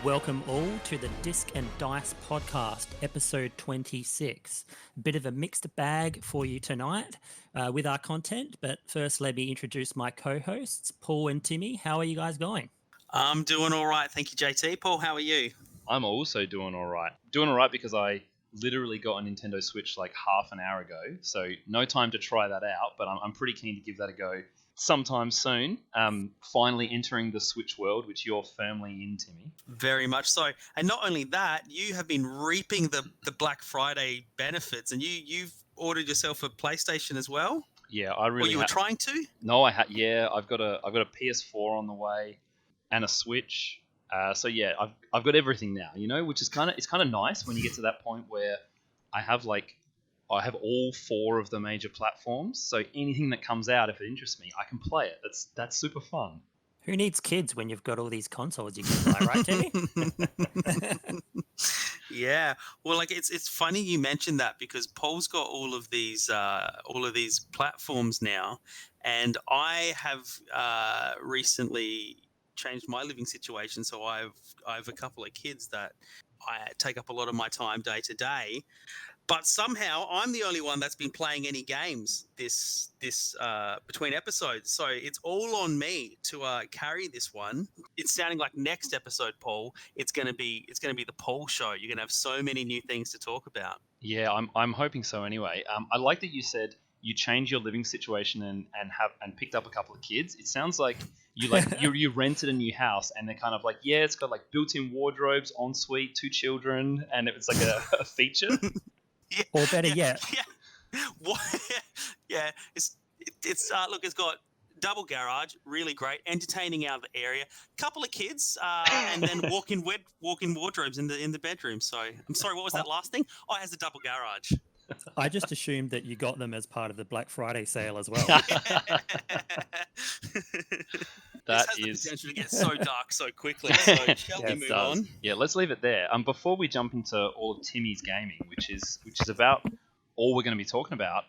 Welcome all to the Disc and Dice podcast, episode 26. A bit of a mixed bag for you tonight with our content, but first let me introduce my co-hosts, Paul and Timmy. How are you guys going? I'm doing all right, thank you, JT. Paul, how are you? I'm also doing all right. Doing all right because I literally got a Nintendo Switch like half an hour ago, so no time to try that out, but I'm pretty keen to give that a go sometime soon. Finally entering the Switch world, which you're firmly in, Timmy. Very much so. And not only that, you have been reaping the Black Friday benefits, and you've ordered yourself a PlayStation as well? Yeah, I really. Or you were trying to? No, I had. Yeah, I've got a PS4 on the way, and a Switch. So yeah, I've got everything now. You know, which is kind of nice when you get to that point where I have all four of the major platforms. So anything that comes out, if it interests me, I can play it. That's super fun. Who needs kids when you've got all these consoles you can buy, right, Timmy? Yeah. Well, like it's funny you mentioned that because Paul's got all of these platforms now, and I have recently changed my living situation. So I've a couple of kids that I take up a lot of my time day to day. But somehow I'm the only one that's been playing any games this between episodes. So it's all on me to carry this one. It's sounding like next episode, Paul, it's gonna be the Paul show. You're gonna have so many new things to talk about. Yeah, I'm hoping so. Anyway, I like that you said you changed your living situation and picked up a couple of kids. It sounds like you rented a new house and they're kind of like, yeah, it's got like built-in wardrobes, ensuite, 2 children, and it's like a feature. Yeah, Or better yet. Yeah. What? Yeah. It's look, it's got double garage, really great, entertaining out of the area, couple of kids, and then walk-in wardrobes in the bedroom. So I'm sorry, what was that last thing? Oh, it has a double garage. I just assumed that you got them as part of the Black Friday sale as well. This has the potential to get so dark so quickly. So shall we move on? Yeah, let's leave it there. Before we jump into all of Timmy's gaming, which is about all we're going to be talking about,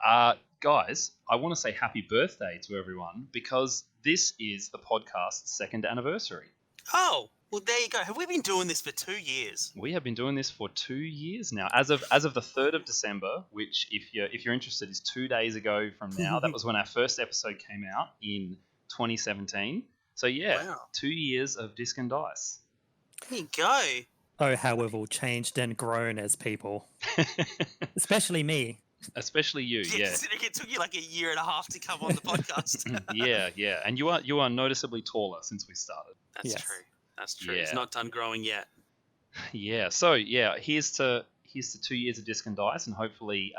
guys, I want to say happy birthday to everyone because this is the podcast's 2nd anniversary. Oh, well, there you go. Have we been doing this for 2 years? We have been doing this for 2 years now. As of the 3rd of December, which if you're interested is 2 days ago from now. That was when our first episode came out in 2017. So yeah, wow. 2 years of Disc and Dice. There you go. Oh, how we've all changed and grown as people. Especially me. Especially you, yeah. It took you like a year and a half to come on the podcast. Yeah. And you are noticeably taller since we started. That's true. Yeah. It's not done growing yet. Yeah. So yeah, here's to 2 years of Disc and Dice, and hopefully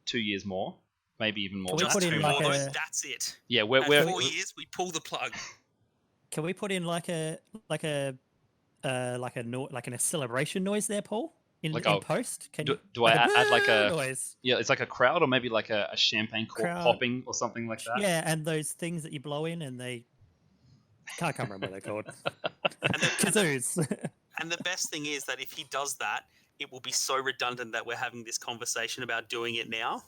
2 years more, maybe even more. Just 2 more. That's it. Yeah, we're 4 years. We pull the plug. Can we put in like an acceleration noise there, Paul? In post? Do I add like a noise? Yeah, it's like a crowd or maybe like a champagne cork popping or something like that. Yeah, and those things that you blow in and they can't remember what they're called. Kazoos. And the best thing is that if he does that, it will be so redundant that we're having this conversation about doing it now.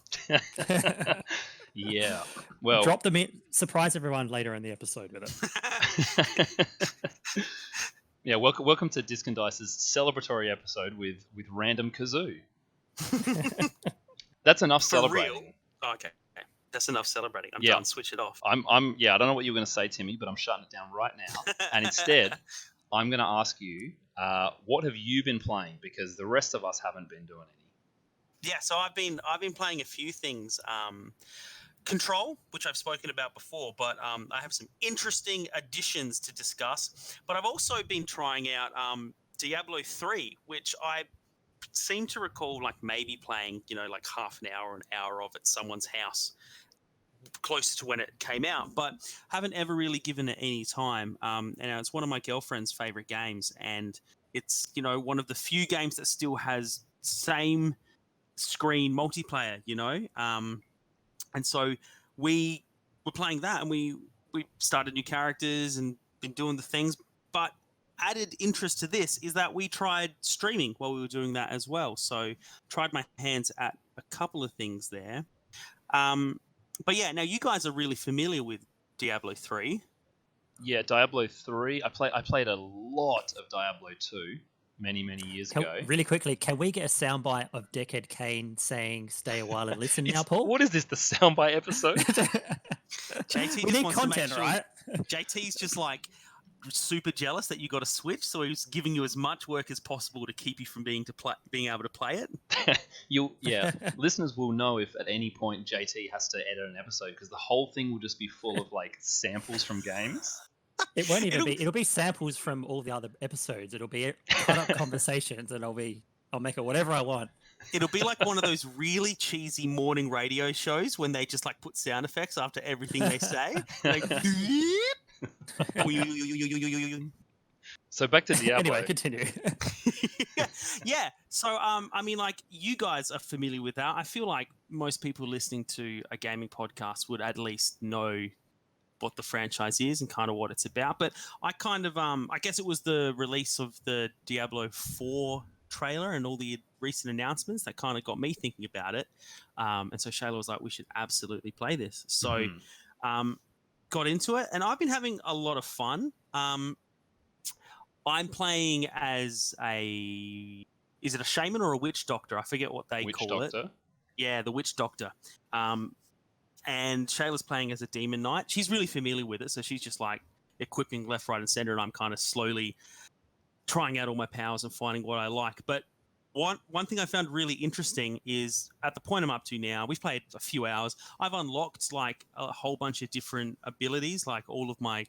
Yeah. Well, drop them in. Surprise everyone later in the episode with it. Yeah, welcome to Disc and Dice's celebratory episode with Random Kazoo. That's enough celebrating. Real? Oh, okay. That's enough celebrating. I'm done. Switch it off. I don't know what you were going to say, Timmy, but I'm shutting it down right now. And instead, I'm going to ask you, what have you been playing? Because the rest of us haven't been doing any. Yeah, so I've been playing a few things. Control, which I've spoken about before, but I have some interesting additions to discuss. But I've also been trying out Diablo 3, which I seem to recall like maybe playing, like half an hour of at someone's house close to when it came out, but haven't ever really given it any time. And it's one of my girlfriend's favorite games, and it's, one of the few games that still has same screen multiplayer, and so we were playing that, and we started new characters and been doing the things. But added interest to this is that we tried streaming while we were doing that as well. So tried my hands at a couple of things there. But yeah, now you guys are really familiar with Diablo 3. Yeah, Diablo 3. I played a lot of Diablo 2 many years ago. Really quickly, can we get a soundbite of Deckard Cain saying "Stay a while and listen" now, Paul? What is this? The soundbite episode? JT we just need wants content, to make sure right? JT's just like super jealous that you got to switch, so he's giving you as much work as possible to keep you from being able to play it. Listeners will know if at any point JT has to edit an episode because the whole thing will just be full of like samples from games. It won't even be. It'll be samples from all the other episodes. It'll be cut up conversations, and I'll make it whatever I want. It'll be like one of those really cheesy morning radio shows when they just like put sound effects after everything they say. Like, so back to Diablo. Anyway, continue. Yeah. So, I mean, like, you guys are familiar with that. I feel like most people listening to a gaming podcast would at least know what the franchise is and kind of what it's about. But I kind of, I guess it was the release of the Diablo 4 trailer and all the recent announcements that kind of got me thinking about it. And so Shayla was like, we should absolutely play this. So, got into it, and I've been having a lot of fun. I'm playing as is it a shaman or a witch doctor? I forget what they call it. Yeah, the witch doctor. And Shayla's playing as a demon knight. She's really familiar with it, so she's just like equipping left, right, and center, and I'm kind of slowly trying out all my powers and finding what I like. But one thing I found really interesting is at the point I'm up to now, we've played a few hours, I've unlocked like a whole bunch of different abilities, like all of my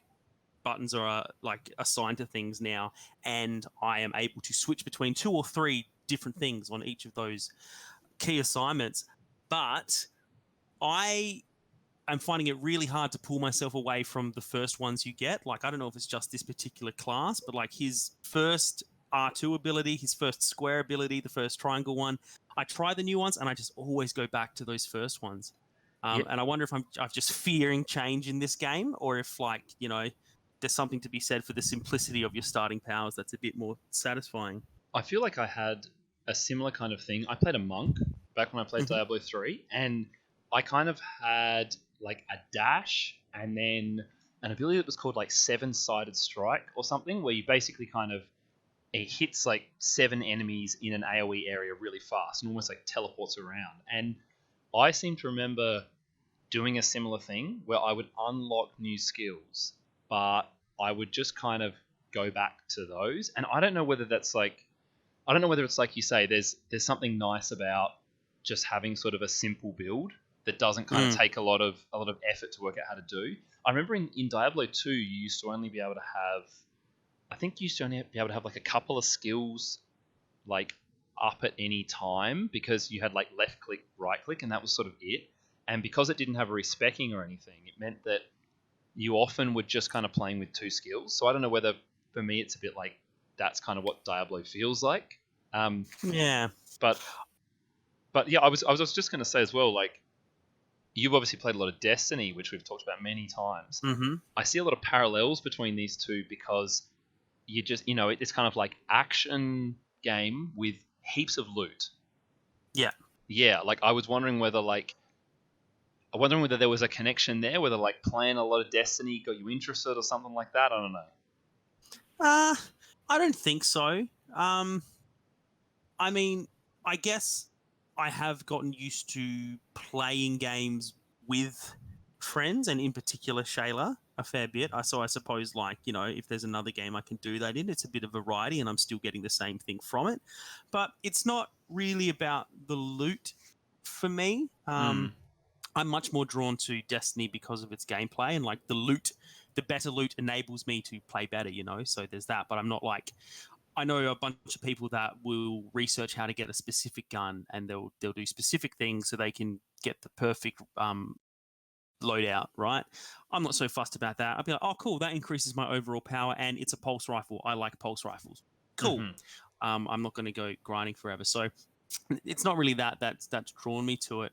buttons are like assigned to things now, and I am able to switch between 2 or 3 different things on each of those key assignments. But I'm finding it really hard to pull myself away from the first ones you get. Like, I don't know if it's just this particular class, but like his first R2 ability, his first square ability, the first triangle one, I try the new ones and I just always go back to those first ones. And I wonder if I'm just fearing change in this game, or if, like, you know, there's something to be said for the simplicity of your starting powers that's a bit more satisfying. I feel like I had a similar kind of thing. I played a monk back when I played Diablo 3, and I kind of had like a dash and then an ability that was called like 7-sided strike or something, where you basically kind of, it hits like 7 enemies in an AoE area really fast and almost like teleports around. And I seem to remember doing a similar thing where I would unlock new skills, but I would just kind of go back to those. And I don't know whether that's like, I don't know whether it's like you say, there's something nice about just having sort of a simple build that doesn't kind of take a lot of effort to work out how to do. I remember in Diablo 2, you used to only be able to have, I think you used to only be able to have like a couple of skills like up at any time, because you had like left click, right click, and that was sort of it. And because it didn't have a respecking or anything, it meant that you often were just kind of playing with 2 skills. So I don't know whether, for me, it's a bit like that's kind of what Diablo feels like. Yeah. But yeah, I was just going to say as well, like, you've obviously played a lot of Destiny, which we've talked about many times. Mm-hmm. I see a lot of parallels between these two, because you just, you know, it's kind of like action game with heaps of loot. Yeah. Yeah, like I was wondering whether there was a connection there, whether like playing a lot of Destiny got you interested or something like that. I don't know. I don't think so. I mean, I guess I have gotten used to playing games with friends, and in particular Shayla, a fair bit. So I suppose, like, you know, if there's another game I can do that in, it's a bit of variety and I'm still getting the same thing from it. But it's not really about the loot for me. I'm much more drawn to Destiny because of its gameplay, and like the better loot enables me to play better, you know? So there's that, but I'm not like, I know a bunch of people that will research how to get a specific gun, and they'll do specific things so they can get the perfect loadout, right? I'm not so fussed about that. I'll be like, oh, cool, that increases my overall power, and it's a pulse rifle. I like pulse rifles. Cool. I'm not going to go grinding forever. So it's not really that's drawn me to it.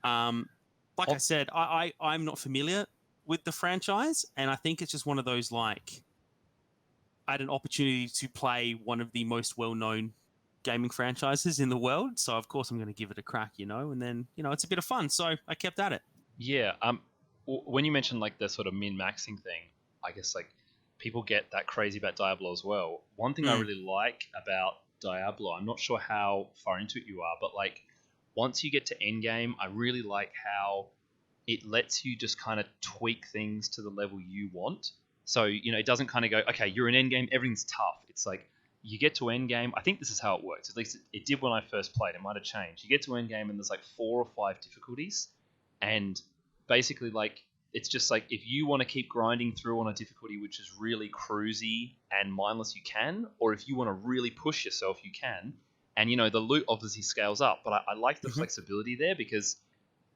Like I said, I'm not familiar with the franchise, and I think it's just one of those, like, I had an opportunity to play one of the most well-known gaming franchises in the world, so of course I'm going to give it a crack, you know, and then, you know, it's a bit of fun, so I kept at it. Yeah. When you mentioned like the sort of min-maxing thing, I guess like people get that crazy about Diablo as well. One thing I really like about Diablo, I'm not sure how far into it you are, but like once you get to endgame, I really like how it lets you just kind of tweak things to the level you want. So, it doesn't kind of go, okay, you're in endgame, everything's tough. It's like you get to endgame. I think this is how it works. At least it did when I first played. It might have changed. You get to endgame and there's like 4 or 5 difficulties. And basically, like, it's just like if you want to keep grinding through on a difficulty which is really cruisy and mindless, you can. Or if you want to really push yourself, you can. And, the loot obviously scales up. But I like the flexibility there because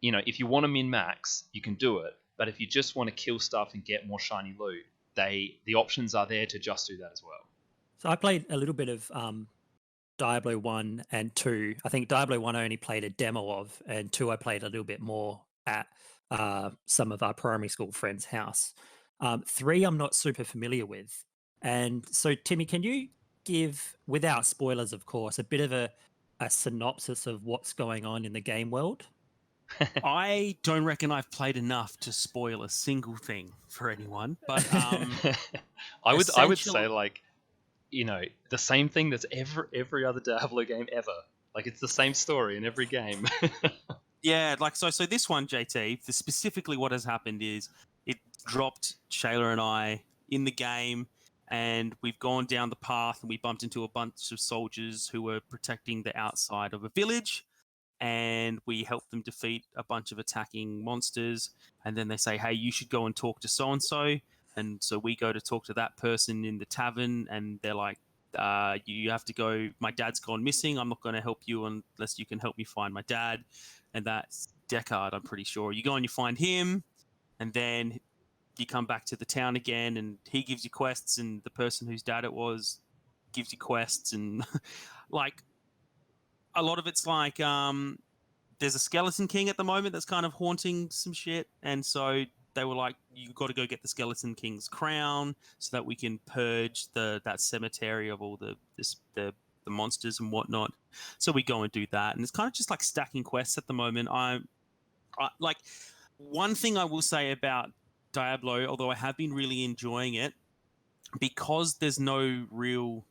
if you want to min-max, you can do it. But if you just want to kill stuff and get more shiny loot, the options are there to just do that as well. So I played a little bit of Diablo 1 and 2. I think Diablo 1 I only played a demo of, and 2 I played a little bit more at some of our primary school friends' house. 3 I'm not super familiar with. And so, Timmy, can you give, without spoilers, of course, a bit of a synopsis of what's going on in the game world? I don't reckon I've played enough to spoil a single thing for anyone, but I would say like the same thing that's every other Diablo game ever. Like it's the same story in every game. Yeah, like so this one, JT, specifically what has happened is it dropped Shayla and I in the game, and we've gone down the path and we bumped into a bunch of soldiers who were protecting the outside of a village, and we helped them defeat a bunch of attacking monsters. And then they say, hey, you should go and talk to so-and-so. And so we go to talk to that person in the tavern, and they're like, you have to go, my dad's gone missing. I'm not going to help you unless you can help me find my dad. And that's Deckard, I'm pretty sure. You go and you find him, and then you come back to the town again, and he gives you quests, and the person whose dad it was gives you quests. And like, a lot of it's like there's a skeleton king at the moment that's kind of haunting some shit, and so they were like, you got to go get the skeleton king's crown so that we can purge that cemetery of all the monsters and whatnot. So we go and do that, and it's kind of just like stacking quests at the moment. I like, one thing I will say about Diablo, although I have been really enjoying it, because there's no real,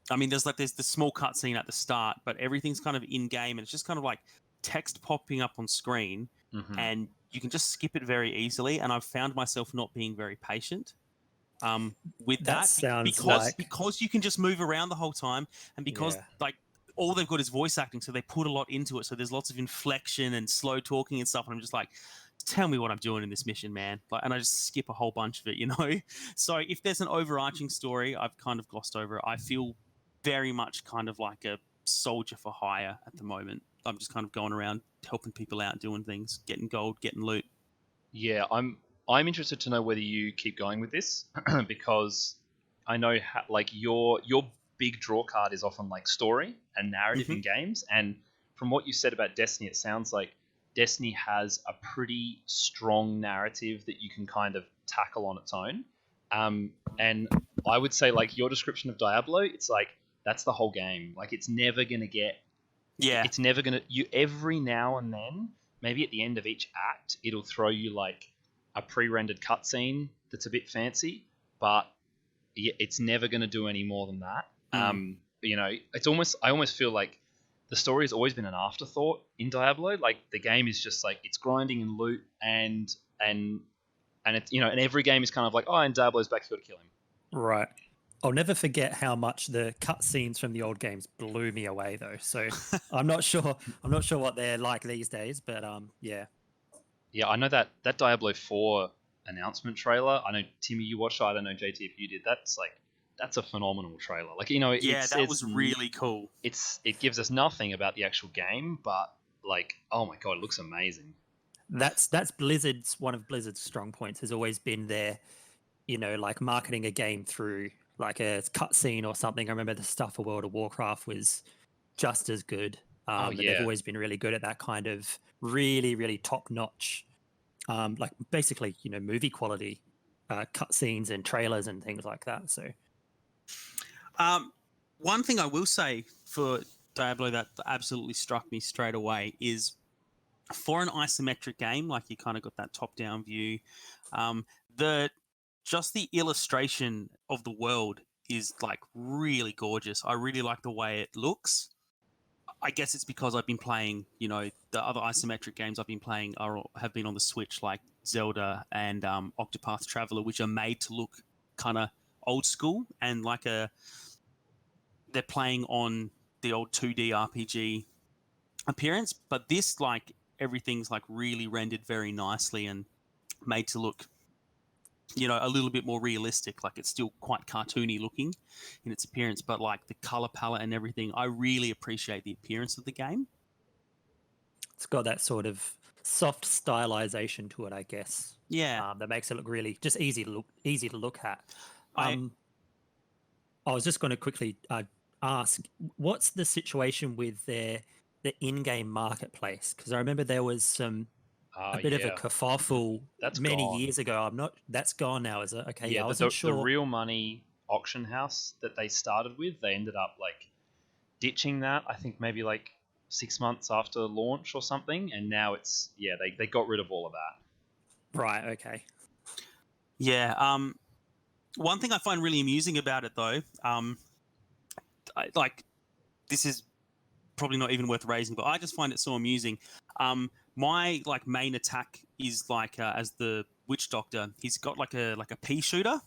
I mean, there's the small cutscene at the start, but everything's kind of in game, and it's just kind of like text popping up on screen, and you can just skip it very easily. And I've found myself not being very patient with that sounds because you can just move around the whole time, and because like all they've got is voice acting, so they put a lot into it. So there's lots of inflection and slow talking and stuff, and I'm just like, tell me what I'm doing in this mission, man. Like, and I just skip a whole bunch of it, So if there's an overarching story, I've kind of glossed over it. I feel very much kind of like a soldier for hire at the moment. I'm just kind of going around helping people out, doing things, getting gold, getting loot. Yeah, I'm interested to know whether you keep going with this because I know like your big draw card is often like story and narrative in games, and from what you said about Destiny, it sounds like Destiny has a pretty strong narrative that you can kind of tackle on its own. And I would say like your description of Diablo, it's like that's the whole game. Like it's never gonna get. Yeah. It's never gonna. You every now and then, maybe at the end of each act, it'll throw you like a pre-rendered cutscene that's a bit fancy, but it's never gonna do any more than that. It's almost. I almost feel like the story has always been an afterthought in Diablo. Like the game is just like it's grinding and loot and it's and every game is kind of like, oh, and Diablo's back, you got to kill him. Right. I'll never forget how much the cutscenes from the old games blew me away, though. So I'm not sure what they're like these days, but yeah. Yeah, I know that Diablo 4 announcement trailer. I know Timmy, you watched it. I don't know JT if you did. That's a phenomenal trailer. Like that was really cool. It gives us nothing about the actual game, but like, oh my god, it looks amazing. That's one of Blizzard's strong points has always been their, like marketing a game through like a cutscene or something. I remember the stuff for World of Warcraft was just as good. But they've always been really good at that kind of really, really top notch, like basically, movie quality cutscenes and trailers and things like that. So, one thing I will say for Diablo that absolutely struck me straight away is for an isometric game, like you kind of got that top down view, the just the illustration of the world is like really gorgeous. I really like the way it looks. I guess it's because I've been playing, the other isometric games I've been playing have been on the Switch, like Zelda and Octopath Traveler, which are made to look kind of old school and like they're playing on the old 2D RPG appearance. But this, like, everything's like really rendered very nicely and made to look, a little bit more realistic. Like, it's still quite cartoony looking in its appearance, but like the color palette and everything, I really appreciate the appearance of the game. It's got that sort of soft stylization to it, I guess. Yeah. That makes it look really just easy to look at. I I was just going to quickly ask, what's the situation with the in-game marketplace? Because I remember there was a bit of a kerfuffle That's many gone. years ago. That's gone now, is it? Okay, yeah, I the, wasn't the sure. real money auction house that they started with, they ended up like ditching that. I think maybe like 6 months after launch or something, and now it's they got rid of all of that. Right. Okay. Yeah. One thing I find really amusing about it, though, this is probably not even worth raising, but I just find it so amusing. My like main attack is like as the witch doctor, he's got like a pea shooter,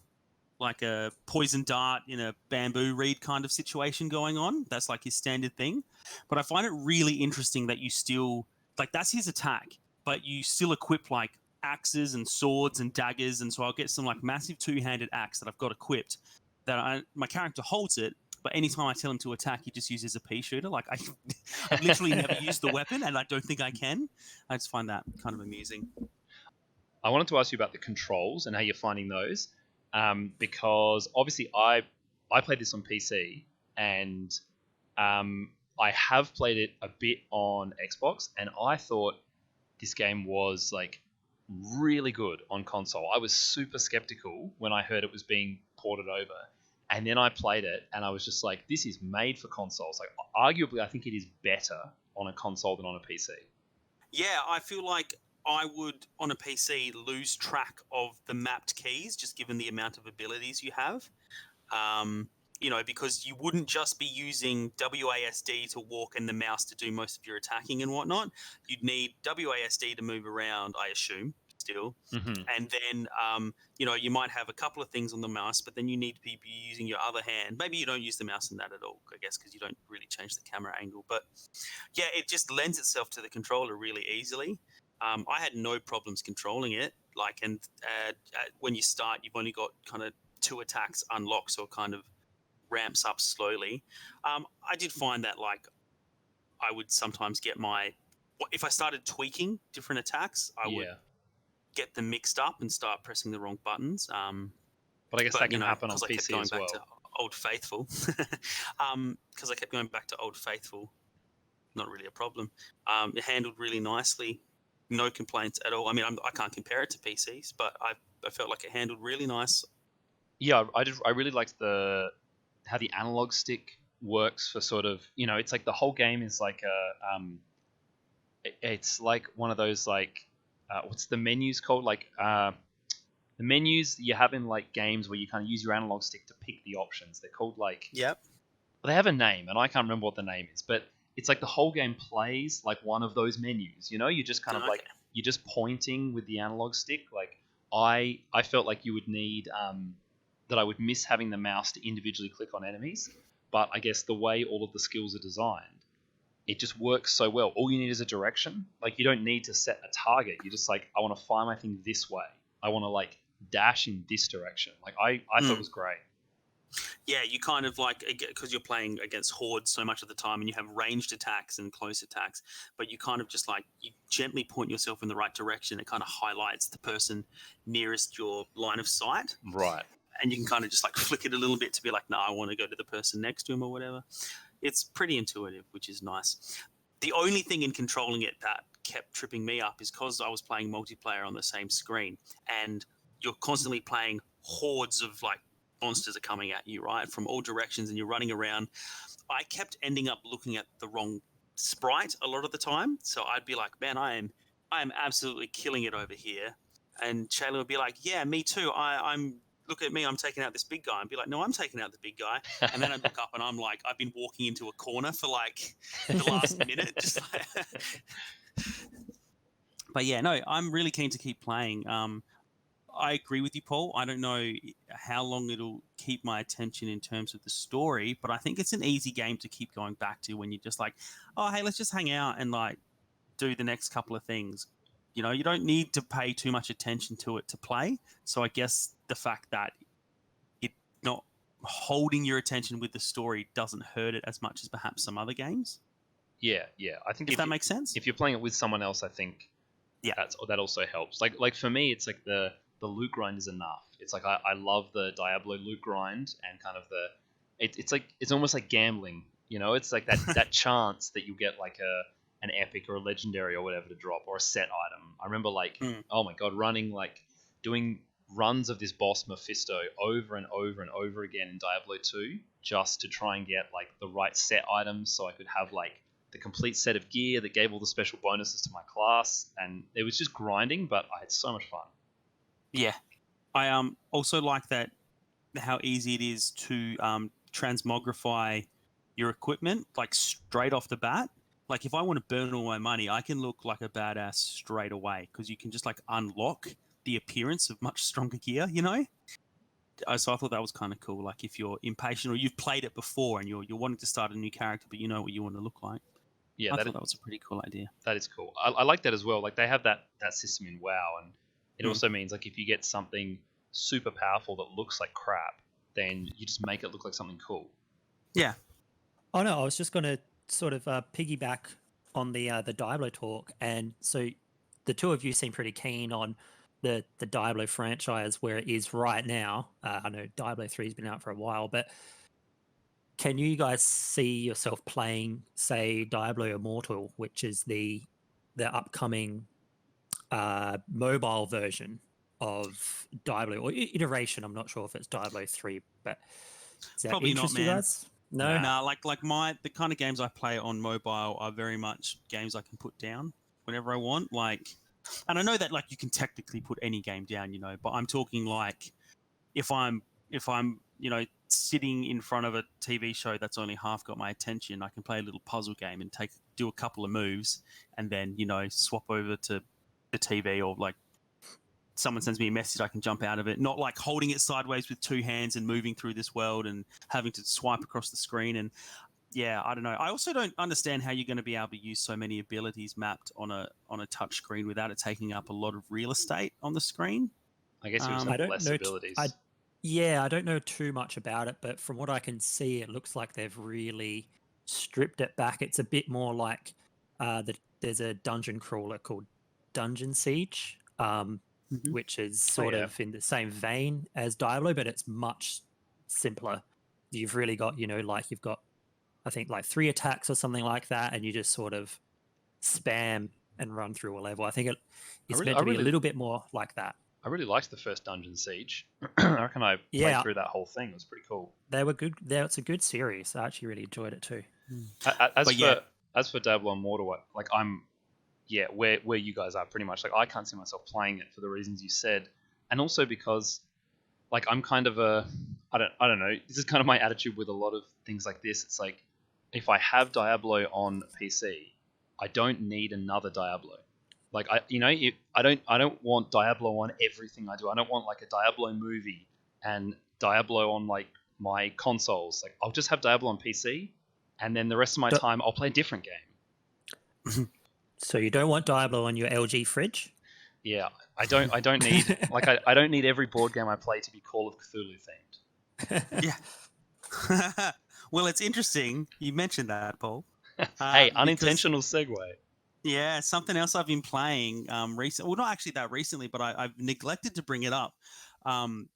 like a poison dart in a bamboo reed kind of situation going on. That's like his standard thing. But I find it really interesting that you still, like, that's his attack, but you still equip like axes and swords and daggers. And so I'll get some like massive two-handed axe that I've got equipped that my character holds it. But anytime I tell him to attack, he just uses a pea shooter. Like, I've literally never used the weapon, and I don't think I can. I just find that kind of amusing. I wanted to ask you about the controls and how you're finding those, because obviously I played this on PC, and I have played it a bit on Xbox, and I thought this game was like really good on console. I was super skeptical when I heard it was being ported over. And then I played it, and I was just like, this is made for consoles. Like, arguably, I think it is better on a console than on a PC. Yeah, I feel like I would, on a PC, lose track of the mapped keys, just given the amount of abilities you have. Because you wouldn't just be using WASD to walk and the mouse to do most of your attacking and whatnot. You'd need WASD to move around, I assume, still. Mm-hmm. And then, you might have a couple of things on the mouse, but then you need to be using your other hand. Maybe you don't use the mouse in that at all, I guess, because you don't really change the camera angle. But yeah, it just lends itself to the controller really easily. I had no problems controlling it. When you start, you've only got kind of 2 attacks unlocked, so it kind of ramps up slowly. I did find that like I would sometimes get if I started tweaking different attacks, I would get them mixed up and start pressing the wrong buttons. But I guess that can happen on PC PC as well. to Old Faithful. Because I kept going back to Old Faithful. Not really a problem. It handled really nicely. No complaints at all. I mean, I can't compare it to PCs, but I felt like it handled really nice. Yeah, I really liked how the analog stick works for sort of, it's like the whole game is like it's like one of those like, what's the menus called? Like the menus you have in like games where you kind of use your analog stick to pick the options. They're called like... Yep. They have a name, and I can't remember what the name is, but it's like the whole game plays like one of those menus. You're just kind of like, you're just pointing with the analog stick. Like I felt like you would need that I would miss having the mouse to individually click on enemies, but I guess the way all of the skills are designed, it just works so well. All you need is a direction. Like, you don't need to set a target. You're just like, I want to fire my thing this way. I want to like dash in this direction. Like I thought it was great. Yeah, you kind of like, because you're playing against hordes so much of the time, and you have ranged attacks and close attacks, but you kind of just like, you gently point yourself in the right direction. It kind of highlights the person nearest your line of sight. Right. And you can kind of just like flick it a little bit to be like, no, I want to go to the person next to him or whatever. It's pretty intuitive, which is nice. The only thing in controlling it that kept tripping me up is because I was playing multiplayer on the same screen, and you're constantly playing hordes of like monsters are coming at you, right, from all directions, and you're running around. I kept ending up looking at the wrong sprite a lot of the time. So I'd be like, man, I am absolutely killing it over here. And Shayla would be like, yeah, me too. I'm look at me, I'm taking out this big guy, and be like, no, I'm taking out the big guy. And then I look up and I'm like, I've been walking into a corner for like the last minute. Just like But yeah, no, I'm really keen to keep playing. I agree with you, Paul. I don't know how long it'll keep my attention in terms of the story, but I think it's an easy game to keep going back to when you're just like, oh, hey, let's just hang out and like do the next couple of things. You know, you don't need to pay too much attention to it to play. So I guess the fact that it not holding your attention with the story doesn't hurt it as much as perhaps some other games. Yeah. I think If that makes sense. if you're playing it with someone else, I think that also helps. Like for me, it's like the loot grind is enough. It's like I love the Diablo loot grind and kind of it's like it's almost like gambling. You know, it's like that chance that you get like an epic or a legendary or whatever to drop or a set item. I remember like oh my god, doing runs of this boss Mephisto over and over and over again in Diablo 2 just to try and get like the right set items so I could have like the complete set of gear that gave all the special bonuses to my class, and it was just grinding, but I had so much fun. Yeah, I also like that how easy it is to transmogrify your equipment like straight off the bat. Like if I want to burn all my money, I can look like a badass straight away because you can just like unlock the appearance of much stronger gear. You know. So I thought that was kind of cool. Like if you're impatient or you've played it before and you're wanting to start a new character, but you know what you want to look like. Yeah, I thought that was a pretty cool idea. That is cool. I like that as well. Like they have that system in WoW, and it also means like if you get something super powerful that looks like crap, then you just make it look like something cool. Yeah. Oh no, I was just going to sort of piggyback on the Diablo talk, and so the two of you seem pretty keen on the Diablo franchise where it is right now. I know Diablo 3 has been out for a while, but can you guys see yourself playing, say, Diablo Immortal, which is the upcoming mobile version of Diablo, or iteration? I'm not sure if it's Diablo 3, but does that Probably not, interest you man. guys? No? Nah, like the kind of games I play on mobile are very much games I can put down whenever I want. Like, and I know that like you can technically put any game down, you know, but I'm talking like if I'm you know sitting in front of a TV show that's only half got my attention, I can play a little puzzle game and do a couple of moves, and then you know swap over to the TV, or like someone sends me a message, I can jump out of it, not like holding it sideways with two hands and moving through this world and having to swipe across the screen. And yeah, I don't know. I also don't understand how you're going to be able to use so many abilities mapped on a touch screen without it taking up a lot of real estate on the screen. I guess you just have less abilities. I don't know too much about it, but from what I can see, it looks like they've really stripped it back. It's a bit more like there's a dungeon crawler called Dungeon Siege, which is sort of in the same vein as Diablo, but it's much simpler. You've really got, you know, like you've got, I think, like 3 attacks or something like that, and you just sort of spam and run through a level. I think it's meant to be a little bit more like that. I really liked the first Dungeon Siege. I reckon I played through that whole thing. It was pretty cool. They were good. It's a good series. I actually really enjoyed it too. As for Diablo Immortal, like where you guys are pretty much, like I can't see myself playing it for the reasons you said, and also because like I'm kind of I don't know. This is kind of my attitude with a lot of things like this. It's like if I have Diablo on PC, I don't need another Diablo. Like I don't want Diablo on everything I do. I don't want like a Diablo movie and Diablo on like my consoles. Like I'll just have Diablo on PC, and then the rest of my time I'll play a different game. So you don't want Diablo on your LG fridge? Yeah, I don't need like I don't need every board game I play to be Call of Cthulhu themed. Yeah. Well, it's interesting you mentioned that, Paul. Hey, unintentional segue. Yeah, something else I've been playing recently. Well, not actually that recently, but I've neglected to bring it up on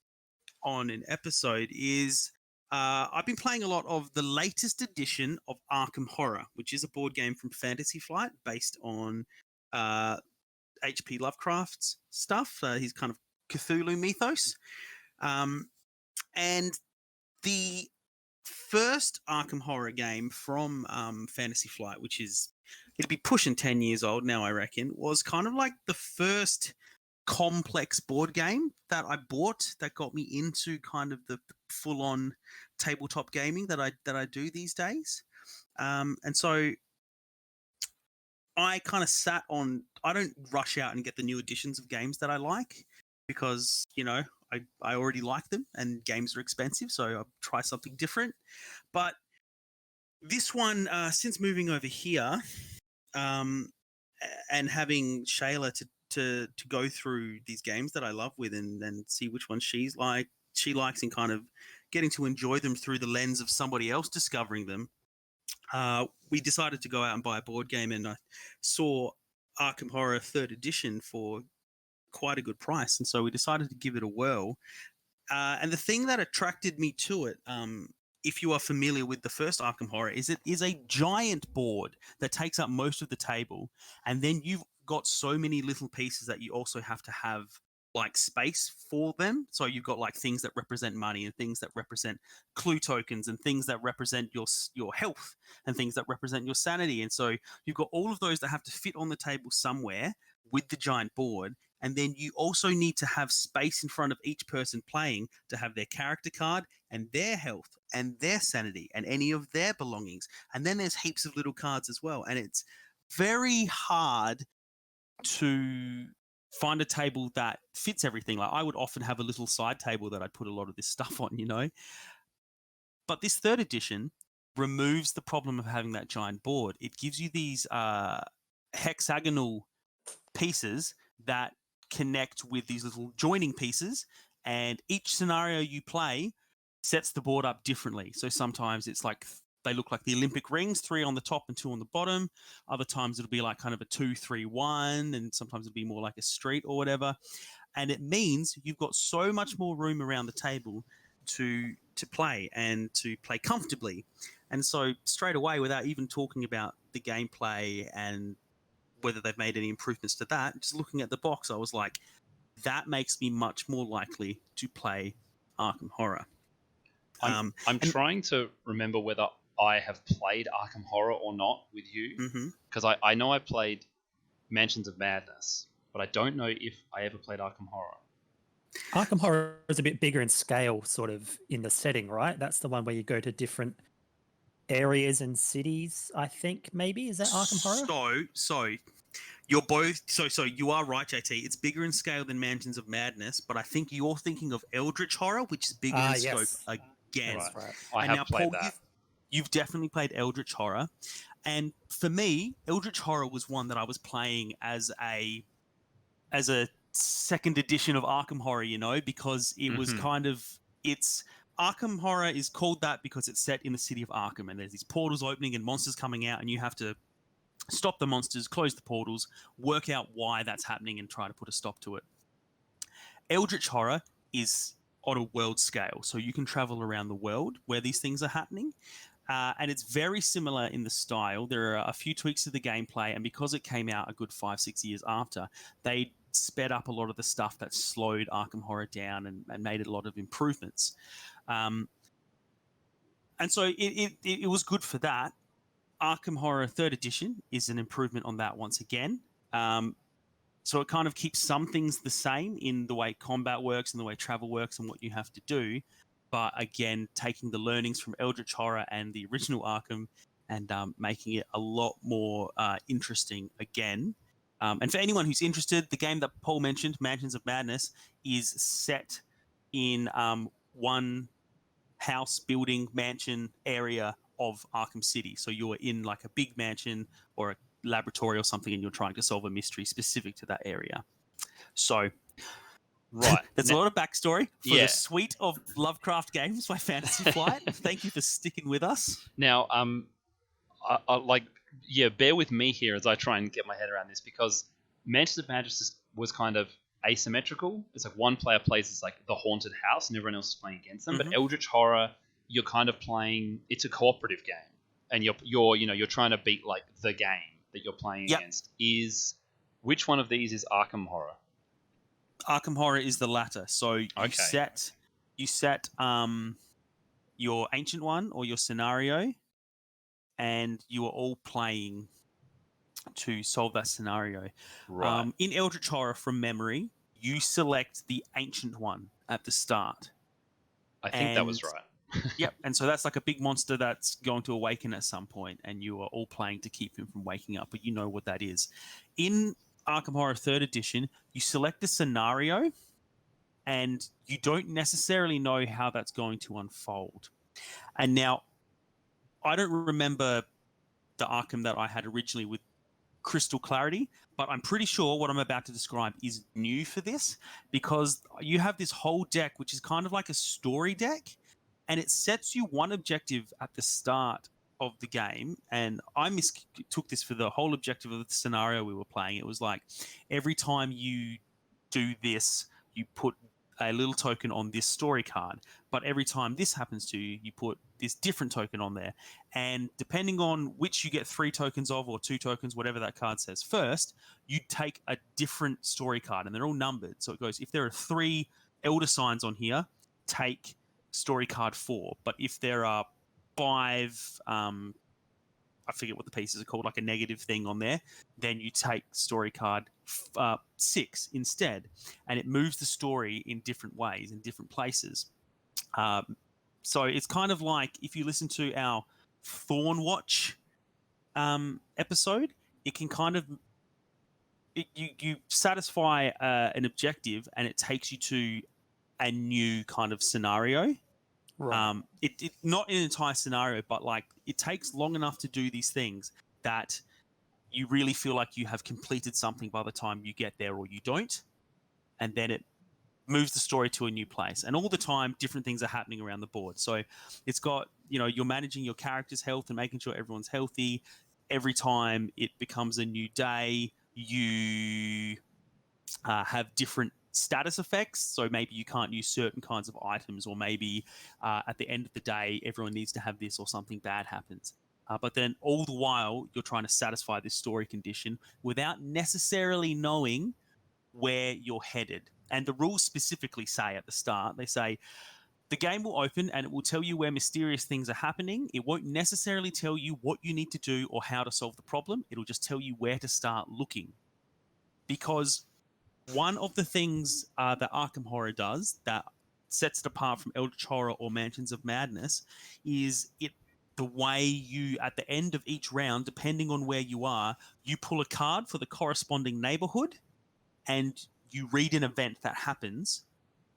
an episode. Is I've been playing a lot of the latest edition of Arkham Horror, which is a board game from Fantasy Flight based on H.P. Lovecraft's stuff. His kind of Cthulhu mythos, and the first Arkham Horror game from Fantasy Flight, which is it'd be pushing 10 years old now, I reckon, was kind of like the first complex board game that I bought that got me into kind of the full-on tabletop gaming that I do these days. And so I kind of sat on. I don't rush out and get the new editions of games that I like because I already like them and games are expensive, so I try something different. But this one, since moving over here, and having Shayla to go through these games that I love with and see which ones she likes and kind of getting to enjoy them through the lens of somebody else discovering them. We decided to go out and buy a board game, and I saw Arkham Horror 3rd edition for quite a good price, and so we decided to give it a whirl. And the thing that attracted me to it, if you are familiar with the first Arkham Horror, is it is a giant board that takes up most of the table, and then you've got so many little pieces that you also have to have like space for them. So you've got like things that represent money and things that represent clue tokens and things that represent your health and things that represent your sanity. And so you've got all of those that have to fit on the table somewhere with the giant board. And then you also need to have space in front of each person playing to have their character card and their health and their sanity and any of their belongings. And then there's heaps of little cards as well. And it's very hard to find a table that fits everything. Like I would often have a little side table that I'd put a lot of this stuff on, But this 3rd edition removes the problem of having that giant board. It gives you these hexagonal pieces that connect with these little joining pieces, and each scenario you play sets the board up differently. So sometimes it's like they look like the Olympic rings, 3 on the top and 2 on the bottom. Other times it'll be like kind of a 2-3-1, and sometimes it'll be more like a street or whatever. And it means you've got so much more room around the table to play and to play comfortably. And so straight away, without even talking about the gameplay and whether they've made any improvements to that, just looking at the box, I was like, that makes me much more likely to play Arkham Horror. I'm trying to remember whether I have played Arkham Horror or not with you, because I know I played Mansions of Madness, but I don't know if I ever played Arkham Horror. Arkham Horror is a bit bigger in scale, sort of in the setting, right? That's the one where you go to different areas and cities, I think. Maybe is that Arkham Horror? So you're both so you are right, JT. It's bigger in scale than Mansions of Madness, but I think you're thinking of Eldritch Horror, which is bigger in scope again. That's right. I have played that. You've definitely played Eldritch Horror, and for me, Eldritch Horror was one that I was playing as a 2nd edition of Arkham Horror, because it was kind of Arkham Horror is called that because it's set in the city of Arkham, and there's these portals opening and monsters coming out, and you have to stop the monsters, close the portals, work out why that's happening, and try to put a stop to it. Eldritch Horror is on a world scale, so you can travel around the world where these things are happening. And it's very similar in the style. There are a few tweaks to the gameplay, and because it came out a good 5-6 years after, they sped up a lot of the stuff that slowed Arkham Horror down and made it a lot of improvements. And so it was good for that. Arkham Horror 3rd edition is an improvement on that once again. So it kind of keeps some things the same in the way combat works and the way travel works and what you have to do. But again, taking the learnings from Eldritch Horror and the original Arkham and making it a lot more interesting again. And for anyone who's interested, the game that Paul mentioned, Mansions of Madness, is set in one house, building, mansion area of Arkham City. So you're in like a big mansion or a laboratory or something, and you're trying to solve a mystery specific to that area. So right, there's a lot of backstory for the suite of Lovecraft games by Fantasy Flight. Thank you for sticking with us. Now, bear with me here as I try and get my head around this, because Mansions of Madness was kind of asymmetrical. It's like one player plays as like the haunted house and everyone else is playing against them. But Eldritch Horror, you're kind of playing, it's a cooperative game, and you're trying to beat like the game that you're playing against. Which one of these is Arkham Horror? Arkham Horror is the latter. So you set your ancient one or your scenario, and you are all playing to solve that scenario. Right. In Eldritch Horror, from memory, you select the ancient one at the start. I think that was right. Yep, and so that's like a big monster that's going to awaken at some point, and you are all playing to keep him from waking up, but you know what that is. In Arkham Horror 3rd Edition, you select a scenario, and you don't necessarily know how that's going to unfold. And now, I don't remember the Arkham that I had originally with crystal clarity, but I'm pretty sure what I'm about to describe is new for this, because you have this whole deck, which is kind of like a story deck, and it sets you one objective at the start of the game. And I took this for the whole objective of the scenario we were playing. It was like, every time you do this, you put a little token on this story card, but every time this happens to you, you put this different token on there. And depending on which you get 3 tokens of, or 2 tokens, whatever that card says first, you take a different story card, and they're all numbered. So it goes, if there are 3 elder signs on here, take story card 4. But if there are 5, I forget what the pieces are called, like a negative thing on there, then you take story card 6 instead. And it moves the story in different ways, in different places. So it's kind of like, if you listen to our Thornwatch episode, it can kind of, you satisfy an objective, and it takes you to a new kind of scenario. Right. It not an entire scenario, but like, it takes long enough to do these things that you really feel like you have completed something by the time you get there, or you don't, and then it moves the story to a new place. And all the time, different things are happening around the board. So it's got, you're managing your character's health and making sure everyone's healthy. Every time it becomes a new day, you have different status effects. So maybe you can't use certain kinds of items, or maybe at the end of the day, everyone needs to have this, or something bad happens. But then all the while, you're trying to satisfy this story condition without necessarily knowing where you're headed. And the rules specifically say at the start, they say, the game will open and it will tell you where mysterious things are happening. It won't necessarily tell you what you need to do or how to solve the problem. It'll just tell you where to start looking. Because one of the things that Arkham Horror does that sets it apart from Eldritch Horror or Mansions of Madness is the way you, at the end of each round, depending on where you are, you pull a card for the corresponding neighborhood, and you read an event that happens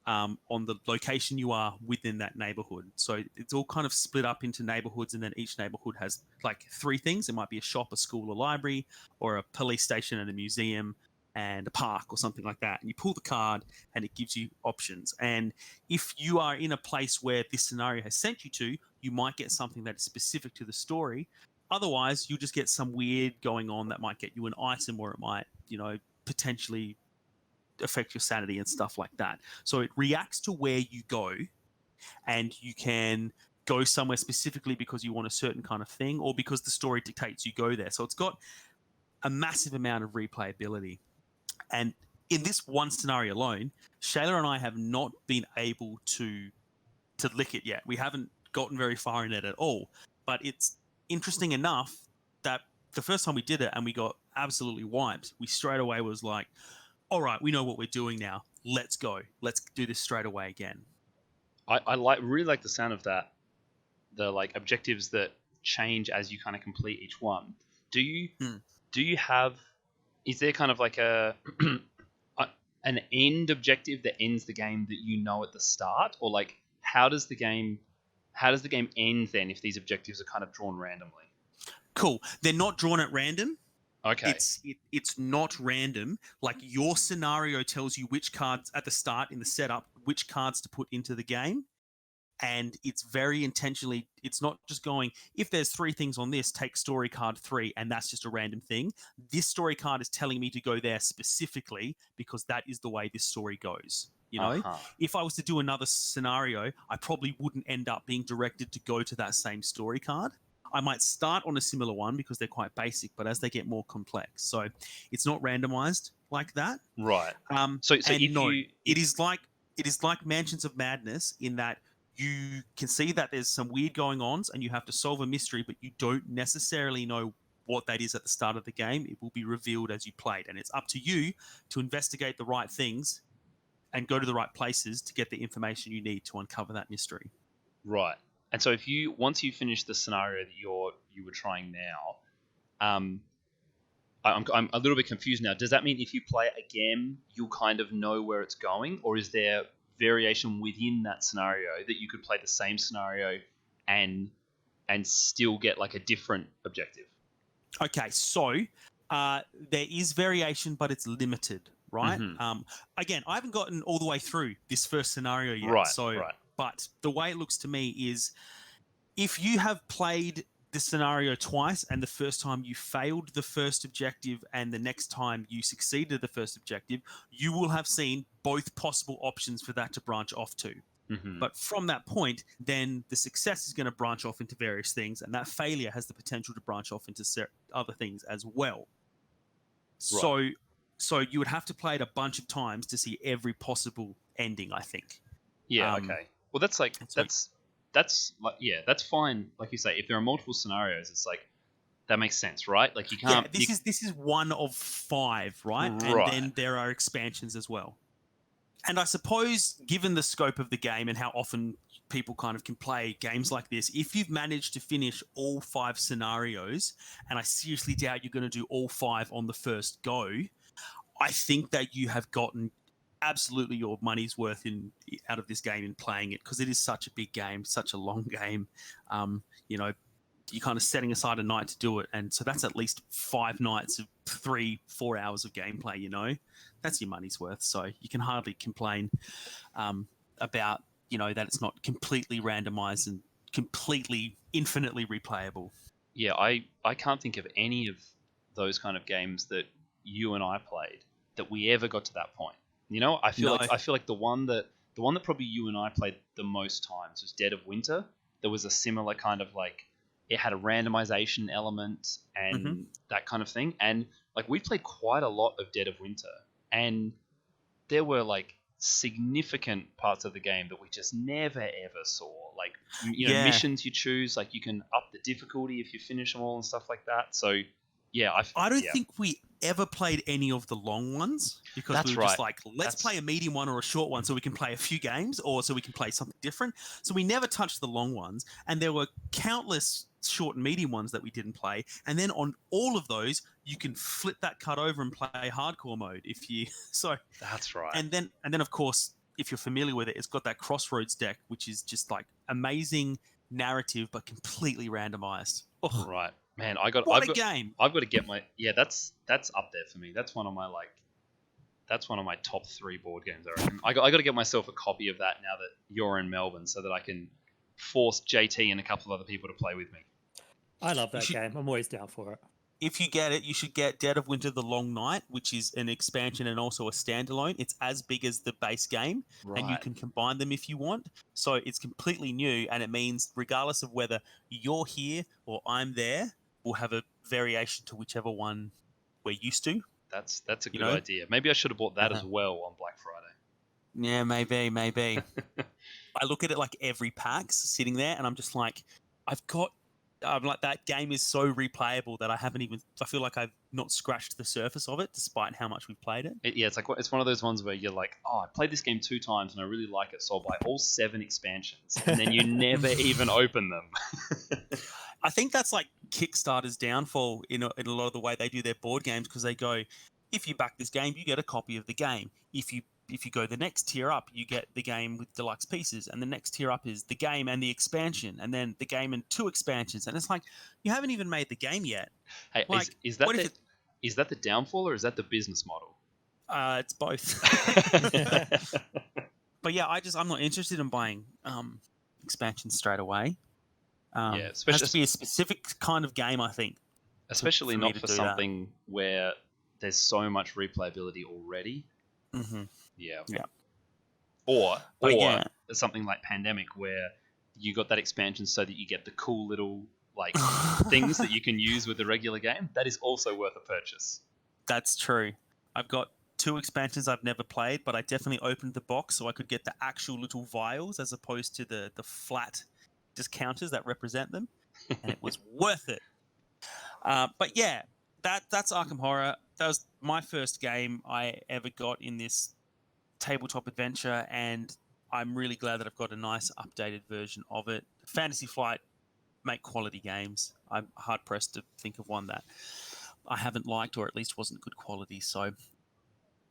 on the location you are within that neighborhood. So it's all kind of split up into neighborhoods, and then each neighborhood has like 3 things. It might be a shop, a school, a library, or a police station and a museum and a park, or something like that. And you pull the card, and it gives you options. And if you are in a place where this scenario has sent you to, you might get something that is specific to the story. Otherwise, you'll just get some weird going on that might get you an item, or it might, potentially affect your sanity and stuff like that. So it reacts to where you go, and you can go somewhere specifically because you want a certain kind of thing, or because the story dictates you go there. So it's got a massive amount of replayability. And in this one scenario alone, Shayla and I have not been able to lick it yet. We haven't gotten very far in it at all. But it's interesting enough that the first time we did it and we got absolutely wiped, we straight away was like, all right, we know what we're doing now. Let's go. Let's do this straight away again. I really like the sound of that. The like objectives that change as you kind of complete each one. Do you have? Is there kind of like an end objective that ends the game that you know at the start, or like how does the game end then if these objectives are kind of drawn randomly? Cool. They're not drawn at random. Okay. It's not random. Like, your scenario tells you which cards at the start in the setup, which cards to put into the game. And it's very intentionally, it's not just going, if there's 3 things on this, take story card 3, and that's just a random thing. This story card is telling me to go there specifically because that is the way this story goes. If I was to do another scenario, I probably wouldn't end up being directed to go to that same story card. I might start on a similar one because they're quite basic, but as they get more complex. So it's not randomized like that. Right. It is like Mansions of Madness in that you can see that there's some weird going on and you have to solve a mystery, but you don't necessarily know what that is at the start of the game. It will be revealed as you play it, and it's up to you to investigate the right things and go to the right places to get the information you need to uncover that mystery. Right. And so once you finish the scenario that you were trying now, I'm a little bit confused now. Does that mean if you play it again, you'll kind of know where it's going, or is there variation within that scenario that you could play the same scenario and still get like a different objective? Okay, so there is variation, but it's limited, right? Mm-hmm. Again, I haven't gotten all the way through this first scenario yet. Right. But the way it looks to me is if you have played the scenario twice and the first time you failed the first objective and the next time you succeeded the first objective, you will have seen both possible options for that to branch off to. Mm-hmm. But from that point, then the success is going to branch off into various things, and that failure has the potential to branch off into other things as well. Right. So you would have to play it a bunch of times to see every possible ending, I think. Yeah. Okay. Well, that's fine. Like you say, if there are multiple scenarios, it's like that makes sense, right? Like you can't. Yeah, this is one of 5, right? Right. And then there are expansions as well. And I suppose, given the scope of the game and how often people kind of can play games like this, if you've managed to finish all 5 scenarios, and I seriously doubt you're going to do all 5 on the first go, I think that you have gotten absolutely your money's worth out of this game in playing it, because it is such a big game, such a long game. You're kind of setting aside a night to do it, and so that's at least 5 nights of 3-4 hours of gameplay. That's your money's worth, so you can hardly complain about that it's not completely randomized and completely infinitely replayable. Yeah, I can't think of any of those kind of games that you and I played that we ever got to that point. I feel like the one that probably you and I played the most times was Dead of Winter. There was a similar kind of like, it had a randomization element and that kind of thing. And like we played quite a lot of Dead of Winter, and there were like significant parts of the game that we just never ever saw. Like missions you choose, like you can up the difficulty if you finish them all and stuff like that. So yeah, I don't think we ever played any of the long ones, because That's we were just like, let's That's- play a medium one or a short one so we can play a few games, or so we can play something different. So we never touched the long ones, and there were countless short and medium ones that we didn't play. And then on all of those, you can flip that cut over and play hardcore mode if you That's right. And then of course, if you're familiar with it, it's got that Crossroads deck, which is just like amazing narrative but completely randomized. Oh, right. Man, a game. I've got to get my that's up there for me. That's one of my top 3 board games, I reckon. I got to get myself a copy of that now that you're in Melbourne, so that I can force JT and a couple of other people to play with me. I love that game. I'm always down for it. If you get it, you should get Dead of Winter: The Long Night, which is an expansion and also a standalone. It's as big as the base game, and you can combine them if you want. So it's completely new, and it means regardless of whether you're here or I'm there, we'll have a variation to whichever one we're used to. That's a good idea. Maybe I should have bought that as well on Black Friday. Yeah, maybe. I look at it like every pack's sitting there, and I'm just like, I'm like, that game is so replayable that I feel like I've not scratched the surface of it, despite how much we've played it. It's one of those ones where you're like, oh, I played this game 2 times and I really like it, so I'll buy all 7 expansions, and then you never even open them. I think that's like Kickstarter's downfall in a lot of the way they do their board games, because they go, if you back this game, you get a copy of the game. If you go the next tier up, you get the game with deluxe pieces, and the next tier up is the game and the expansion, and then the game and 2 expansions. And it's like, you haven't even made the game yet. Hey, like, is that the downfall, or is that the business model? It's both. But yeah, I'm not interested in buying expansions straight away. It has to be a specific kind of game, I think. Especially not for something where there's so much replayability already. Mm-hmm. Yeah. Or something like Pandemic, where you got that expansion so that you get the cool little like things that you can use with the regular game. That is also worth a purchase. That's true. I've got 2 expansions I've never played, but I definitely opened the box so I could get the actual little vials as opposed to the flat discounters that represent them, and it was worth it. But yeah, that's Arkham Horror. That was my first game I ever got in this tabletop adventure, and I'm really glad that I've got a nice updated version of it. Fantasy Flight make quality games. I'm hard pressed to think of one that I haven't liked, or at least wasn't good quality. So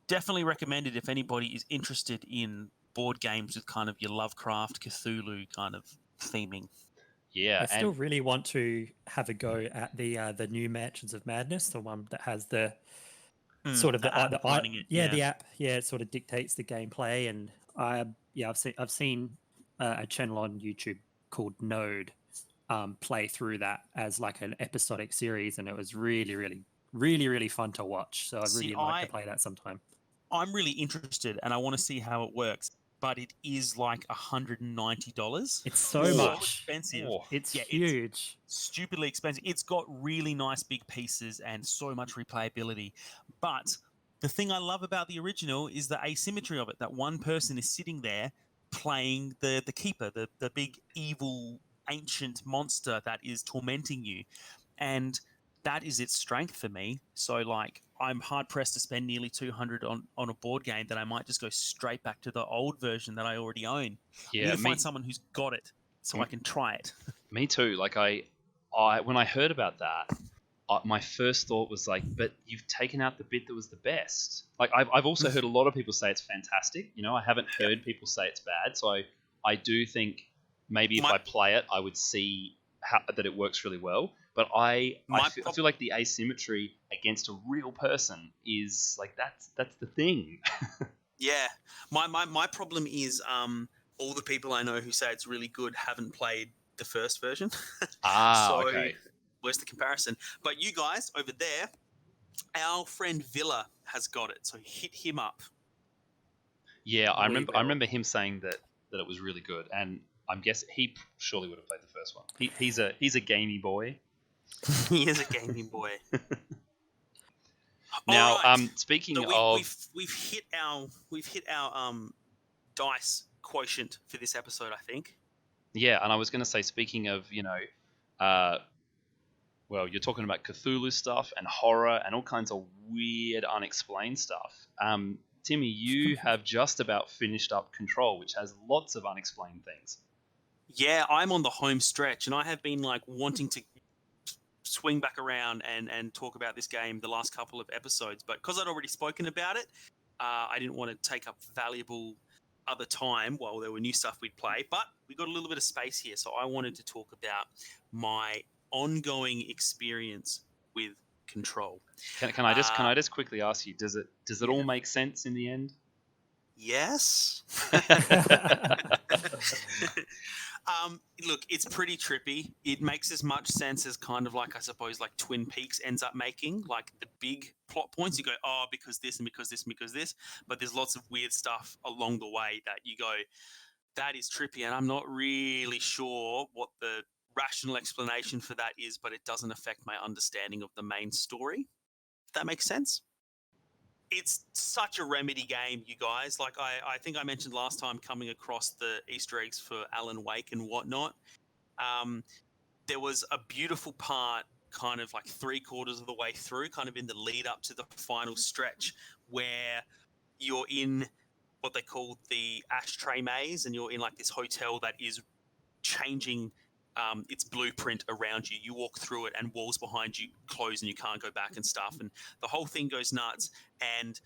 definitely recommend it if anybody is interested in board games with kind of your Lovecraft, Cthulhu kind of theming. Yeah, I still really want to have a go at the new Mansions of Madness, the one that has the sort of the app running it. the app, it sort of dictates the gameplay. And I've seen a channel on YouTube called Node play through that as like an episodic series, and it was really fun to watch. So I'd really like to play that sometime. I'm really interested, and I want to see how it works. But it is like $190. It's so much expensive. It's huge. It's stupidly expensive. It's got really nice big pieces and so much replayability. But the thing I love about the original is the asymmetry of it. That one person is sitting there playing the keeper, the big evil ancient monster that is tormenting you, and that is its strength for me. So like, I'm hard pressed to spend nearly $200 on a board game that I might just go straight back to the old version that I already own. I need to find someone who's got it so I can try it. Me too. Like I when I heard about that, my first thought was like, but you've taken out the bit that was the best. Like I've also heard a lot of people say it's fantastic. You know, I haven't heard people say it's bad. So I do think maybe if I play it, I would see that it works really well. But I feel like the asymmetry against a real person is like that's the thing. Yeah, my problem is all the people I know who say it's really good haven't played the first version. So okay. Where's the comparison? But you guys over there, our friend Villa has got it, so hit him up. Yeah, I remember him saying that it was really good, and I'm guessing he surely would have played the first one. He's a gamey boy. He is a gaming boy. Now, right. speaking so of, we've hit our dice quotient for this episode, I think. Yeah, and I was going to say, speaking of, well, you're talking about Cthulhu stuff and horror and all kinds of weird, unexplained stuff. Timmy, you have just about finished up Control, which has lots of unexplained things. Yeah, I'm on the home stretch, and I have been like wanting to swing back around and talk about this game the last couple of episodes, but because I'd already spoken about it, I didn't want to take up valuable other time while there were new stuff we'd play, but we got a little bit of space here, so I wanted to talk about my ongoing experience with Control. Can I just quickly ask you, does it all make sense in the end? Yes. Look, it's pretty trippy. It makes as much sense as kind of like, I suppose, like Twin Peaks ends up making, like the big plot points. You go, oh, because this and because this and because this. But there's lots of weird stuff along the way that you go, that is trippy. And I'm not really sure what the rational explanation for that is, but it doesn't affect my understanding of the main story. If that makes sense. It's such a Remedy game, you guys. Like I think I mentioned last time, coming across the Easter eggs for Alan Wake and whatnot. There was a beautiful part kind of like 3/4 of the way through, kind of in the lead up to the final stretch, where you're in what they call the ashtray maze, and you're in like this hotel that is changing its blueprint around you. You walk through it and walls behind you close and you can't go back and stuff, and the whole thing goes nuts. And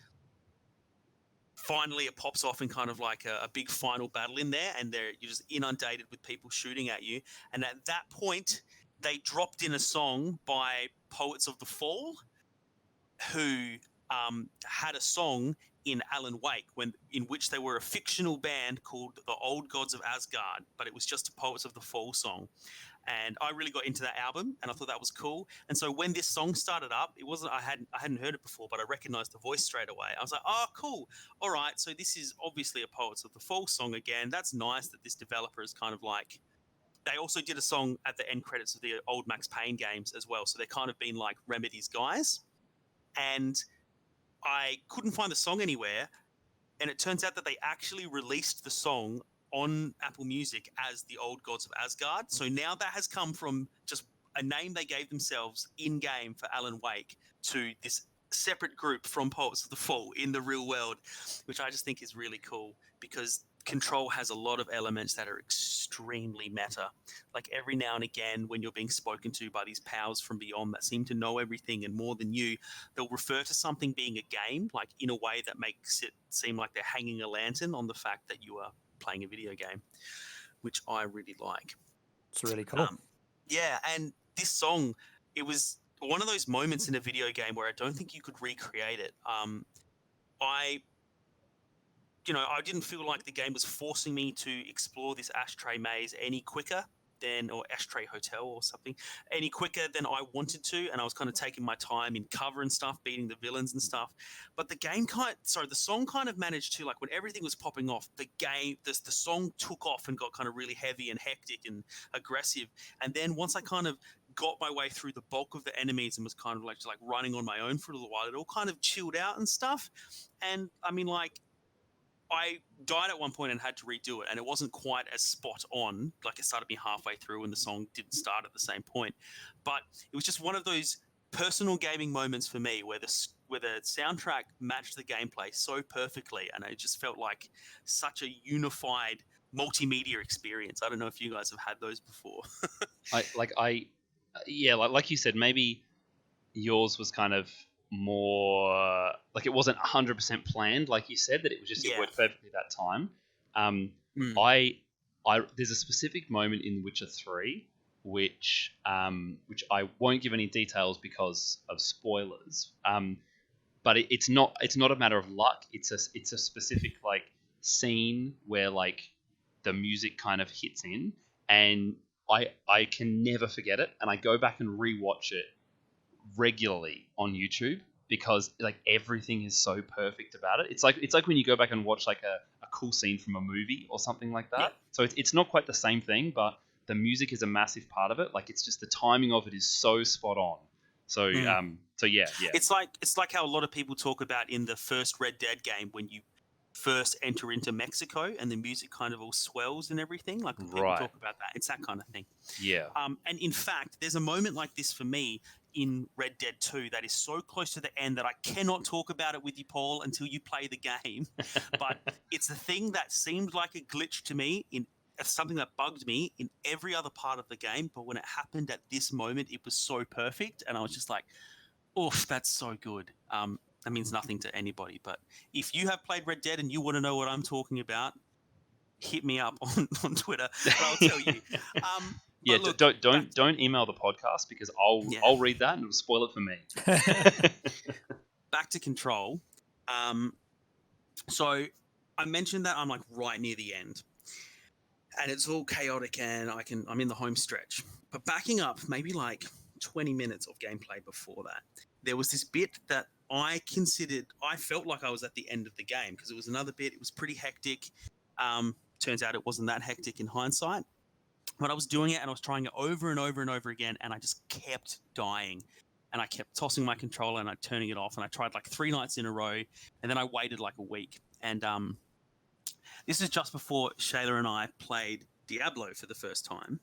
finally it pops off in kind of like a big final battle in there, and you're just inundated with people shooting at you. And at that point they dropped in a song by Poets of the Fall, who had a song in Alan Wake in which they were a fictional band called the Old Gods of Asgard, but it was just a Poets of the Fall song. And I really got into that album, and I thought that was cool. And so when this song started up, it wasn't I hadn't heard it before, but I recognized the voice straight away. I was like, oh, cool. All right, so this is obviously a Poets of the Fall song again. That's nice that this developer is kind of like, they also did a song at the end credits of the old Max Payne games as well. So they're kind of been like Remedy's guys. And I couldn't find the song anywhere, and it turns out that they actually released the song on Apple Music as the Old Gods of Asgard. So now that has come from just a name they gave themselves in-game for Alan Wake to this separate group from Poets of the Fall in the real world, which I just think is really cool because Control has a lot of elements that are extremely meta. Like every now and again, when you're being spoken to by these powers from beyond that seem to know everything and more than you, they'll refer to something being a game, like in a way that makes it seem like they're hanging a lantern on the fact that you are playing a video game, which I really like. It's really cool. Yeah, and this song, it was one of those moments in a video game where I don't think you could recreate it. I didn't feel like the game was forcing me to explore this ashtray maze any quicker or ashtray hotel or something, any quicker than I wanted to. And I was kind of taking my time in cover and stuff, beating the villains and stuff. But the song kind of managed to, like when everything was popping off, the song took off and got kind of really heavy and hectic and aggressive. And then once I kind of got my way through the bulk of the enemies and was kind of like just like running on my own for a little while, it all kind of chilled out and stuff. And I mean, like, I died at one point and had to redo it, and it wasn't quite as spot on. Like, it started me halfway through and the song didn't start at the same point. But it was just one of those personal gaming moments for me where the soundtrack matched the gameplay so perfectly, and it just felt like such a unified multimedia experience. I don't know if you guys have had those before. Like you said, maybe yours was kind of more like it wasn't 100% planned, like you said, that it was just it worked perfectly that time. I there's a specific moment in Witcher 3 which I won't give any details because of spoilers. But it's not a matter of luck. It's a specific like scene where like the music kind of hits in, and I can never forget it, and I go back and rewatch it regularly on YouTube because like everything is so perfect about it. It's like when you go back and watch like a cool scene from a movie or something like that. Yeah. So it's not quite the same thing, but the music is a massive part of it. Like it's just the timing of it is so spot on. So yeah. It's like how a lot of people talk about in the first Red Dead game when you first enter into Mexico and the music kind of all swells and everything. Like people talk about that. It's that kind of thing. Yeah. And in fact, there's a moment like this for me in Red Dead 2 that is so close to the end that I cannot talk about it with you, Paul, until you play the game. But it's the thing that seemed like a glitch to me in something that bugged me in every other part of the game. But when it happened at this moment, it was so perfect. And I was just like, oof, that's so good. That means nothing to anybody. But if you have played Red Dead and you want to know what I'm talking about, hit me up on Twitter and I'll tell you. Yeah, look, don't email the podcast because I'll read that and it'll spoil it for me. Back to Control. So I mentioned that I'm like right near the end, and it's all chaotic, and I'm in the home stretch. But backing up, maybe like 20 minutes of gameplay before that, there was this bit that I felt like I was at the end of the game because it was another bit. It was pretty hectic. Turns out it wasn't that hectic in hindsight. But I was doing it and I was trying it over and over and over again, and I just kept dying. And I kept tossing my controller and I turning it off, and I tried like 3 nights in a row, and then I waited like a week. And this is just before Shayla and I played Diablo for the first time.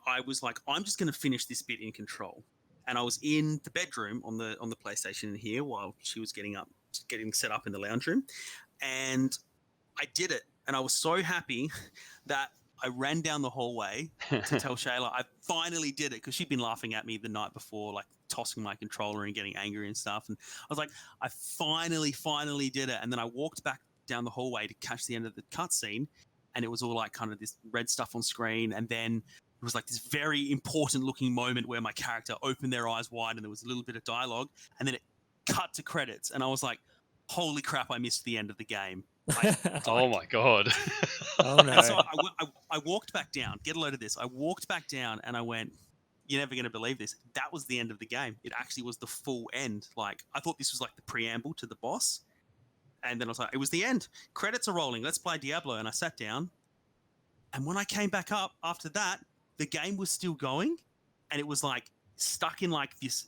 I was like, I'm just going to finish this bit in Control. And I was in the bedroom on the PlayStation in here while she was getting set up in the lounge room. And I did it. And I was so happy that I ran down the hallway to tell Shayla I finally did it, because she'd been laughing at me the night before, like tossing my controller and getting angry and stuff. And I was like, I finally did it. And then I walked back down the hallway to catch the end of the cutscene, and it was all like kind of this red stuff on screen. And then it was like this very important looking moment where my character opened their eyes wide and there was a little bit of dialogue, and then it cut to credits. And I was like, holy crap, I missed the end of the game. Oh my God. Oh no. And so I walked back down. Get a load of this. I walked back down and I went, you're never going to believe this. That was the end of the game. It actually was the full end. Like, I thought this was like the preamble to the boss. And then I was like, it was the end. Credits are rolling. Let's play Diablo. And I sat down. And when I came back up after that, the game was still going. And it was like stuck in like this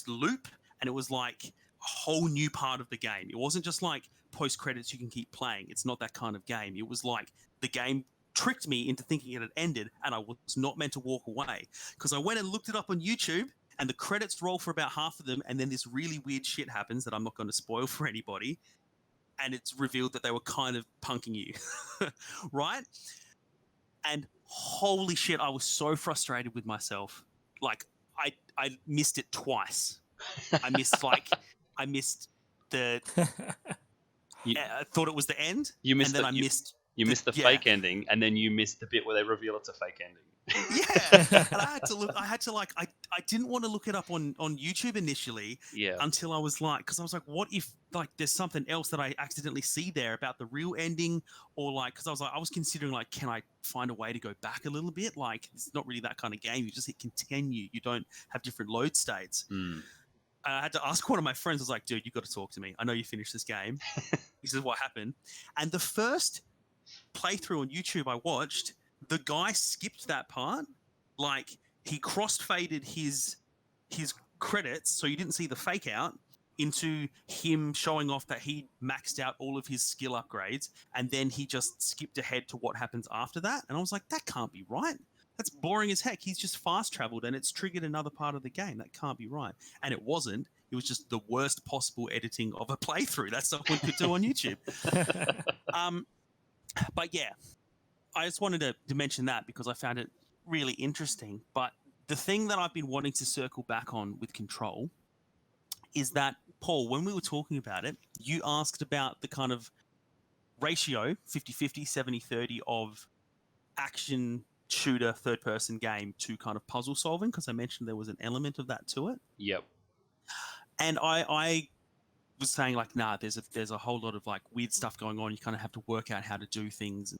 loop. And it was like a whole new part of the game. It wasn't just like post credits you can keep playing. It's not that kind of game. It was like the game tricked me into thinking it had ended, and I was not meant to walk away, because I went and looked it up on YouTube, and the credits roll for about half of them, and then this really weird shit happens that I'm not going to spoil for anybody, and it's revealed that they were kind of punking you, right? And holy shit, I was so frustrated with myself. Like, I missed it twice. I missed the I thought it was the end, You missed and then the, I missed you missed the yeah. fake ending, and then you missed the bit where they reveal it's a fake ending. Yeah, and I didn't want to look it up on YouTube initially Yeah. until I was like, because I was like, what if like there's something else that I accidentally see there about the real ending, or like, because I was considering like, can I find a way to go back a little bit? Like, it's not really that kind of game. You just hit continue. You don't have different load states. Mm. I had to ask one of my friends. I was like, dude, you got to talk to me. I know you finished this game. This is what happened. And the first playthrough on YouTube I watched, the guy skipped that part. Like, he cross-faded his credits, so you didn't see the fake out, into him showing off that he maxed out all of his skill upgrades, and then he just skipped ahead to what happens after that. And I was like, that can't be right. That's boring as heck. He's just fast traveled and it's triggered another part of the game. That can't be right. And it wasn't. It was just the worst possible editing of a playthrough that someone could do on YouTube. But yeah, I just wanted to mention that because I found it really interesting. But the thing that I've been wanting to circle back on with Control is that, Paul, when we were talking about it, you asked about the kind of ratio, 50-50, 70-30 of action shooter third-person game to kind of puzzle solving, because I mentioned there was an element of that to it. Yep. And I was saying like, nah, there's a whole lot of like weird stuff going on. You kind of have to work out how to do things and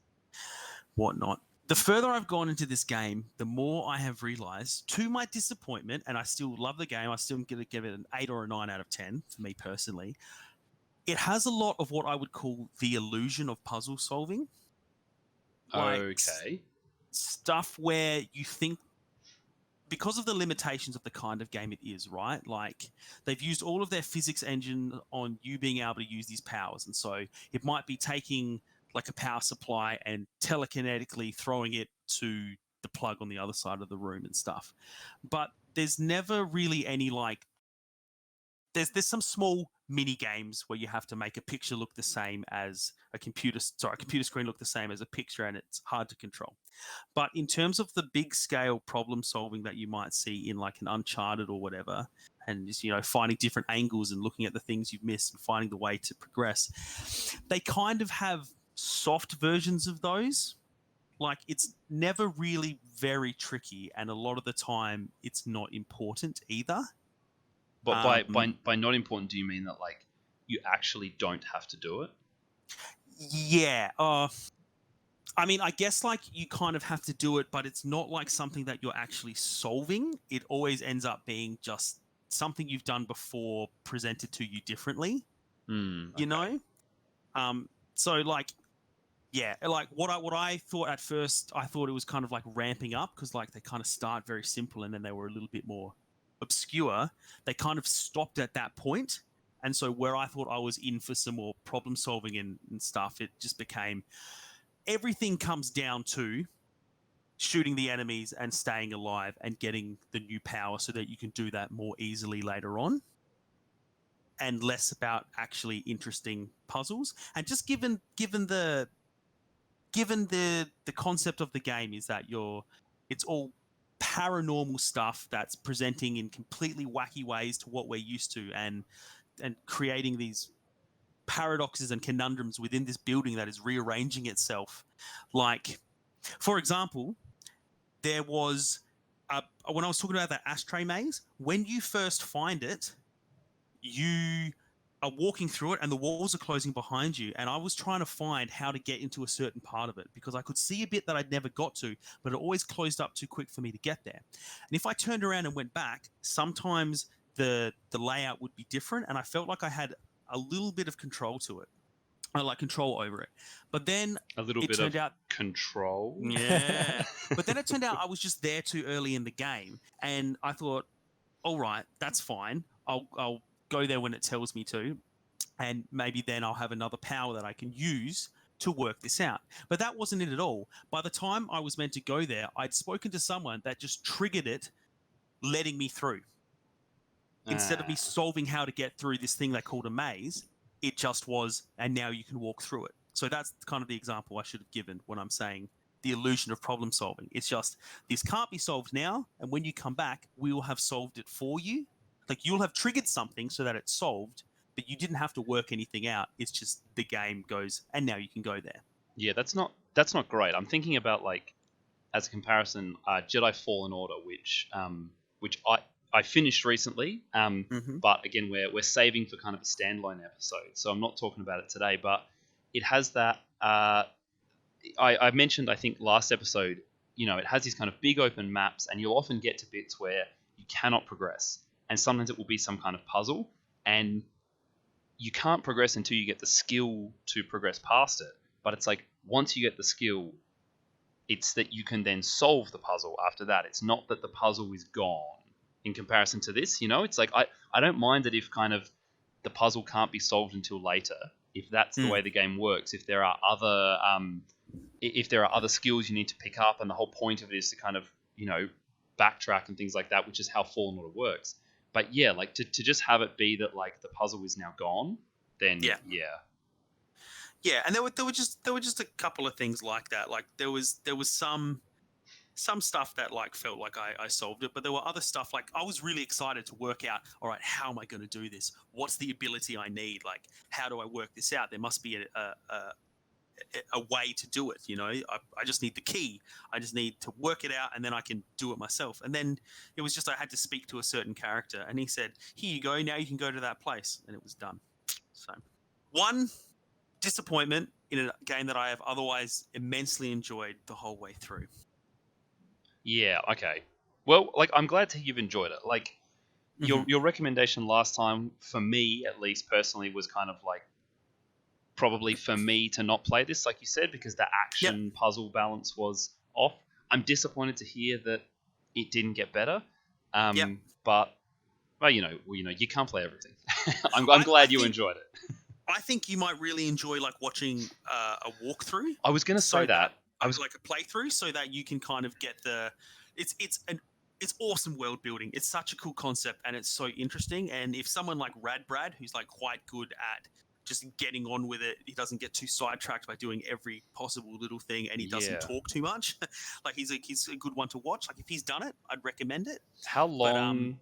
whatnot. The further I've gone into this game, the more I have realized, to my disappointment, and I still love the game, I still going to give it an 8 or a 9 out of 10 for me personally, it has a lot of what I would call the illusion of puzzle solving. Like, Okay. stuff where you think, because of the limitations of the kind of game it is, right? Like, they've used all of their physics engine on you being able to use these powers. And so it might be taking like a power supply and telekinetically throwing it to the plug on the other side of the room and stuff. But there's never really any like, there's some small mini games where you have to make a picture look the same as a computer screen look the same as a picture, and it's hard to control. But in terms of the big scale problem solving that you might see in like an Uncharted or whatever, and just, finding different angles and looking at the things you've missed and finding the way to progress, they kind of have soft versions of those. Like, it's never really very tricky, and a lot of the time it's not important either. But by not important, do you mean that like you actually don't have to do it? Yeah. I mean, I guess like you kind of have to do it, but it's not like something that you're actually solving. It always ends up being just something you've done before presented to you differently. You know? So like, yeah, like what I thought at first, I thought it was kind of like ramping up, because like they kind of start very simple and then they were a little bit more obscure. They kind of stopped at that point. And so where I thought I was in for some more problem solving and stuff, it just became, everything comes down to shooting the enemies and staying alive and getting the new power so that you can do that more easily later on, and less about actually interesting puzzles. And just given the concept of the game is that it's all paranormal stuff that's presenting in completely wacky ways to what we're used to, and creating these paradoxes and conundrums within this building that is rearranging itself. Like, for example, there was when I was talking about that ashtray maze, when you first find it, you are walking through it and the walls are closing behind you, and I was trying to find how to get into a certain part of it because I could see a bit that I'd never got to, but it always closed up too quick for me to get there. And if I turned around and went back, sometimes the layout would be different, and I felt like I had a little bit of control to it. I like control over it. But then A little it bit turned of out, control. yeah. But then it turned out I was just there too early in the game, and I thought, all right, that's fine. I'll go there when it tells me to, and maybe then I'll have another power that I can use to work this out. But that wasn't it at all. By the time I was meant to go there, I'd spoken to someone that just triggered it, letting me through. instead of me solving how to get through this thing they called a maze, it just was, and now you can walk through it. So that's kind of the example I should have given when I'm saying the illusion of problem solving. It's just, this can't be solved now, and when you come back, we will have solved it for you. Like, you'll have triggered something so that it's solved, but you didn't have to work anything out. It's just the game goes, and now you can go there. Yeah, that's not great. I'm thinking about, like, as a comparison, Jedi Fallen Order, which I finished recently. But again, we're saving for kind of a standalone episode, so I'm not talking about it today. But it has that. I mentioned, I think, last episode. It has these kind of big open maps, and you'll often get to bits where you cannot progress, and sometimes it will be some kind of puzzle, and you can't progress until you get the skill to progress past it. But it's like, once you get the skill, it's that you can then solve the puzzle after that. It's not that the puzzle is gone in comparison to this. It's like, I don't mind it if kind of the puzzle can't be solved until later, if that's the way the game works. If there are other skills you need to pick up, and the whole point of it is to kind of, backtrack and things like that, which is how Fallen Order works. But yeah, like to just have it be that, like, the puzzle is now gone, then yeah. Yeah, and there were just a couple of things like that. Like there was some stuff that, like, felt like I solved it, but there were other stuff, like, I was really excited to work out, all right, how am I going to do this? What's the ability I need? Like, how do I work this out? There must be a way to do it. I just need the key. I just need to work it out, and then I can do it myself. And then it was just, I had to speak to a certain character, and he said, here you go, now you can go to that place, and it was done. So, one disappointment in a game that I have otherwise immensely enjoyed the whole way through. Yeah, okay. Well, like, I'm glad to hear you've enjoyed it. Like, your recommendation last time, for me at least personally, was kind of like, probably for me to not play this, like you said, because the action puzzle balance was off. I'm disappointed to hear that it didn't get better. But well, you can't play everything. I'm glad you enjoyed it. I think you might really enjoy, like, watching a walkthrough. I was going to say that. I was like a playthrough, so that you can kind of get it's awesome world building. It's such a cool concept, and it's so interesting. And if someone like Rad Brad, who's, like, quite good at just getting on with it, he doesn't get too sidetracked by doing every possible little thing, and he doesn't talk too much. Like, he's a good one to watch. Like, if he's done it, I'd recommend it. How long,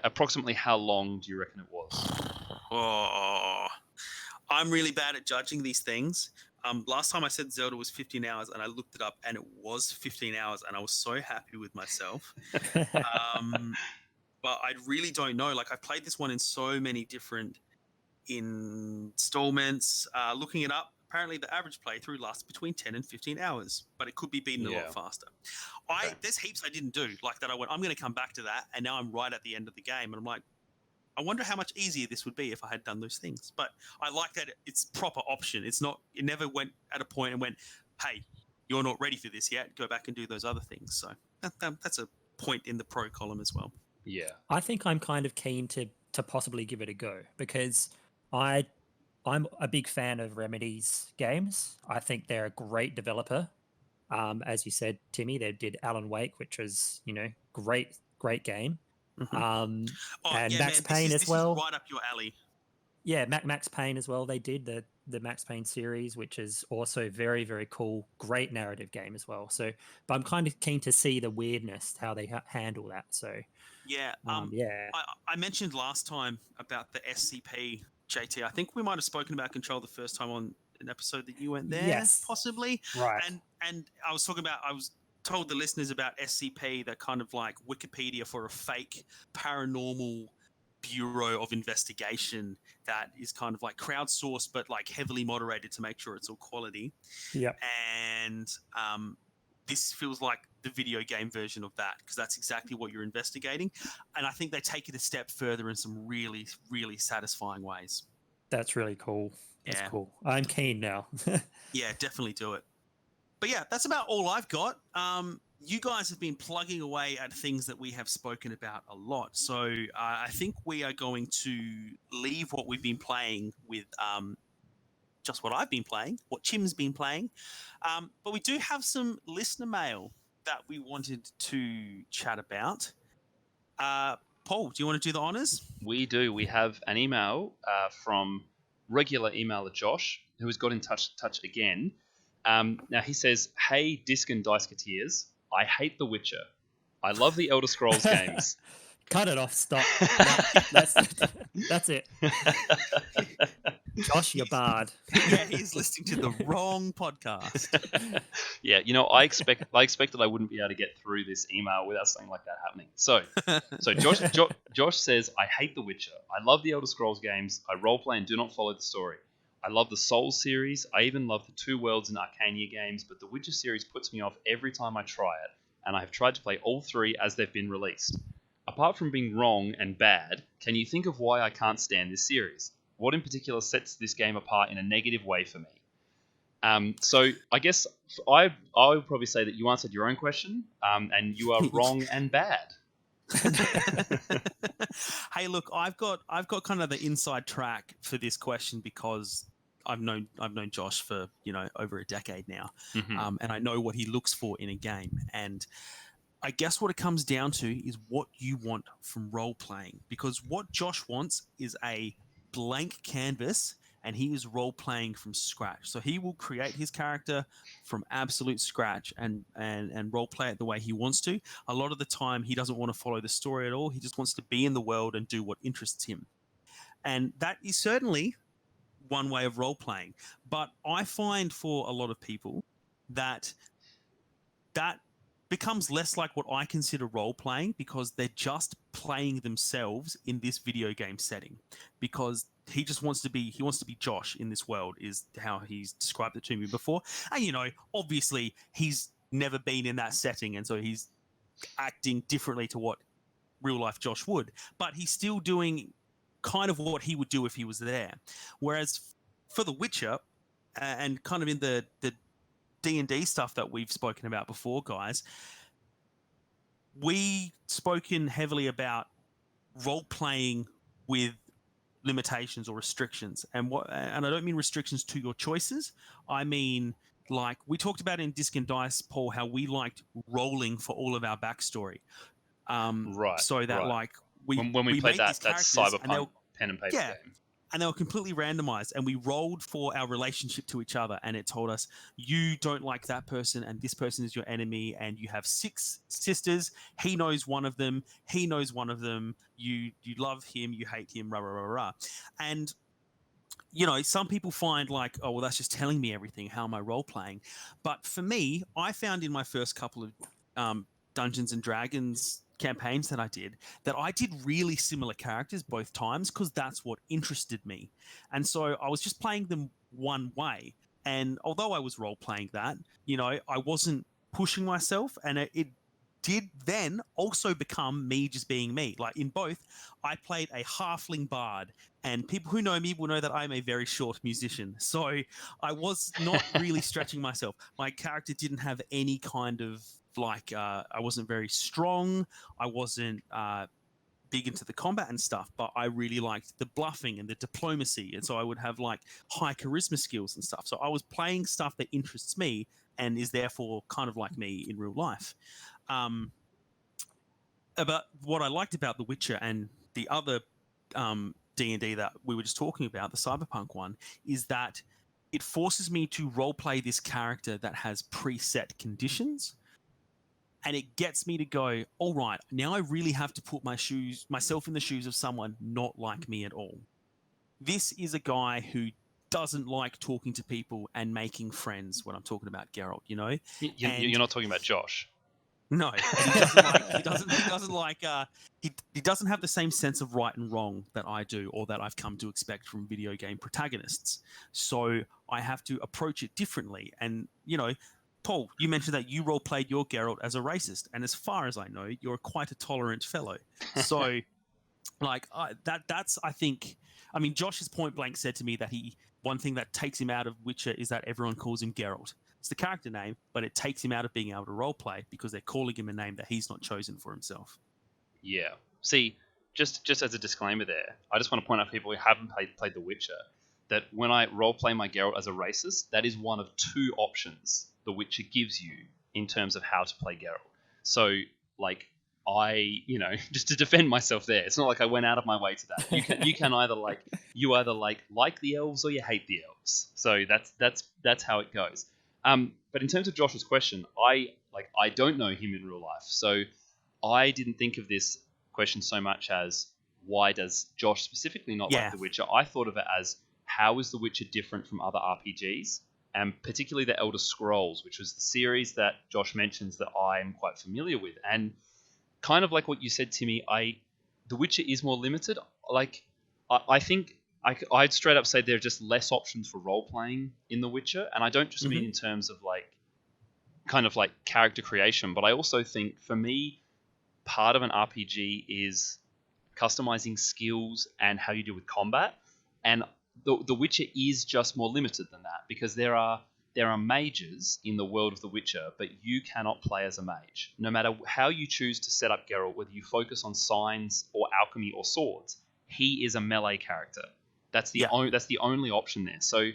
approximately how long do you reckon it was? Oh, I'm really bad at judging these things. Last time I said Zelda was 15 hours, and I looked it up, and it was 15 hours, and I was so happy with myself. But I really don't know. Like, I've played this one in so many different installments. Looking it up, apparently the average playthrough lasts between 10 and 15 hours, but it could be beaten a lot faster. There's heaps I didn't do, like that I went, I'm going to come back to that, and now I'm right at the end of the game, and I'm like, I wonder how much easier this would be if I had done those things. But I like that it's proper option. It never went at a point and went, hey, you're not ready for this yet, go back and do those other things. So that's a point in the pro column as well. Yeah. I think I'm kind of keen to possibly give it a go, because I'm a big fan of Remedy's games. I think they're a great developer. As you said, Timmy, they did Alan Wake, which was, great game. And Max Payne as well. This is right up your alley. Yeah, Max Payne as well. They did the Max Payne series, which is also very, very cool. Great narrative game as well. So, but I'm kind of keen to see the weirdness, how they handle that. So, yeah, I mentioned last time about the SCP, JT. I think we might have spoken about Control the first time on an episode that you went there, possibly. Right. And I was told the listeners about SCP, that kind of like Wikipedia for a fake paranormal bureau of investigation that is kind of like crowdsourced, but like heavily moderated to make sure it's all quality. Yeah. And this feels like the video game version of that, because that's exactly what you're investigating. And I think they take it a step further in some really, really satisfying ways. That's really cool. That's cool. I'm keen now. Yeah, definitely do it. But yeah, that's about all I've got. You guys have been plugging away at things that we have spoken about a lot. So I think we are going to leave what we've been playing with just what I've been playing, what Chim's been playing. But we do have some listener mail that we wanted to chat about. Paul, do you want to do the honors? We do. We have an email from regular emailer Josh, who has got in touch again. Now he says, "Hey, Disc and Diceketeers, I hate The Witcher. I love the Elder Scrolls games." Cut it off. Stop. No, that's it. Josh, you're barred. Yeah, he's listening to the wrong podcast. Yeah, I expected I wouldn't be able to get through this email without something like that happening. So Josh says, "I hate The Witcher. I love the Elder Scrolls games. I roleplay and do not follow the story. I love the Souls series. I even love the Two Worlds and Arcania games, but the Witcher series puts me off every time I try it, and I have tried to play all three as they've been released. Apart from being wrong and bad, can you think of why I can't stand this series? What in particular sets this game apart in a negative way for me?" So I guess I would probably say that you answered your own question, and you are wrong and bad. Hey, look, I've got kind of the inside track for this question because I've known Josh for over a decade now, and I know what he looks for in a game. And I guess what it comes down to is what you want from role playing, because what Josh wants is a blank canvas, and he is role playing from scratch. So he will create his character from absolute scratch and role play it the way he wants to. A lot of the time, he doesn't want to follow the story at all. He just wants to be in the world and do what interests him. And that is certainly one way of role playing. But I find for a lot of people that becomes less like what I consider role playing, because they're just playing themselves in this video game setting, because he wants to be Josh in this world, is how he's described it to me before. And obviously he's never been in that setting, and so he's acting differently to what real life Josh would, but he's still doing kind of what he would do if he was there. Whereas for The Witcher, and kind of in the D&D stuff that we've spoken about before, guys, we spoken heavily about role playing with limitations or restrictions, and I don't mean restrictions to your choices. I mean, like we talked about in Disc and Dice, Paul, how we liked rolling for all of our backstory. Right. So that right. when we played that Cyberpunk pen and paper yeah, game. And they were completely randomized, and we rolled for our relationship to each other, and it told us, you don't like that person, and this person is your enemy, and you have 6 sisters. He knows one of them. He knows one of them. You love him. You hate him. Rah, rah, rah, rah. And, some people find like, oh, well, that's just telling me everything. How am I role-playing? But for me, I found in my first couple of Dungeons & Dragons campaigns that I did really similar characters both times, because that's what interested me. And so I was just playing them one way, and although I was role playing that, I wasn't pushing myself, and it did then also become me just being me. Like in both, I played a halfling bard, and people who know me will know that I'm a very short musician, so I was not really stretching myself. My character didn't have any kind of I wasn't very strong. I wasn't big into the combat and stuff, but I really liked the bluffing and the diplomacy. And so I would have like high charisma skills and stuff. So I was playing stuff that interests me and is therefore kind of like me in real life. About what I liked about The Witcher and the other D&D that we were just talking about, the Cyberpunk one, is that it forces me to role play this character that has preset conditions. And it gets me to go, all right, now I really have to put myself in the shoes of someone not like me at all. This is a guy who doesn't like talking to people and making friends when I'm talking about Geralt, You're not talking about Josh. No, he doesn't have the same sense of right and wrong that I do, or that I've come to expect from video game protagonists. So I have to approach it differently. And, Paul, you mentioned that you role-played your Geralt as a racist, and as far as I know, you're quite a tolerant fellow. So, that's, I think... I mean, Josh has point-blank said to me that one thing that takes him out of Witcher is that everyone calls him Geralt. It's the character name, but it takes him out of being able to role-play because they're calling him a name that he's not chosen for himself. Yeah. See, just as a disclaimer there, I just want to point out to people who haven't played The Witcher that when I role-play my Geralt as a racist, that is one of 2 options The Witcher gives you in terms of how to play Geralt. So, just to defend myself there, it's not like I went out of my way to that. You can either like the elves or you hate the elves. So that's how it goes. But in terms of Josh's question, I don't know him in real life, so I didn't think of this question so much as why does Josh specifically not like The Witcher. I thought of it as how is The Witcher different from other RPGs, and particularly the Elder Scrolls, which was the series that Josh mentions that I'm quite familiar with. And kind of like what you said, Timmy, The Witcher is more limited. Like, I think I'd straight up say there are just less options for role playing in The Witcher, and I don't just mean in terms of like kind of like character creation, but I also think for me, part of an RPG is customizing skills and how you deal with combat, and The Witcher is just more limited than that because there are mages in the world of The Witcher, but you cannot play as a mage. No matter how you choose to set up Geralt, whether you focus on signs or alchemy or swords, he is a melee character. That's the only option there. So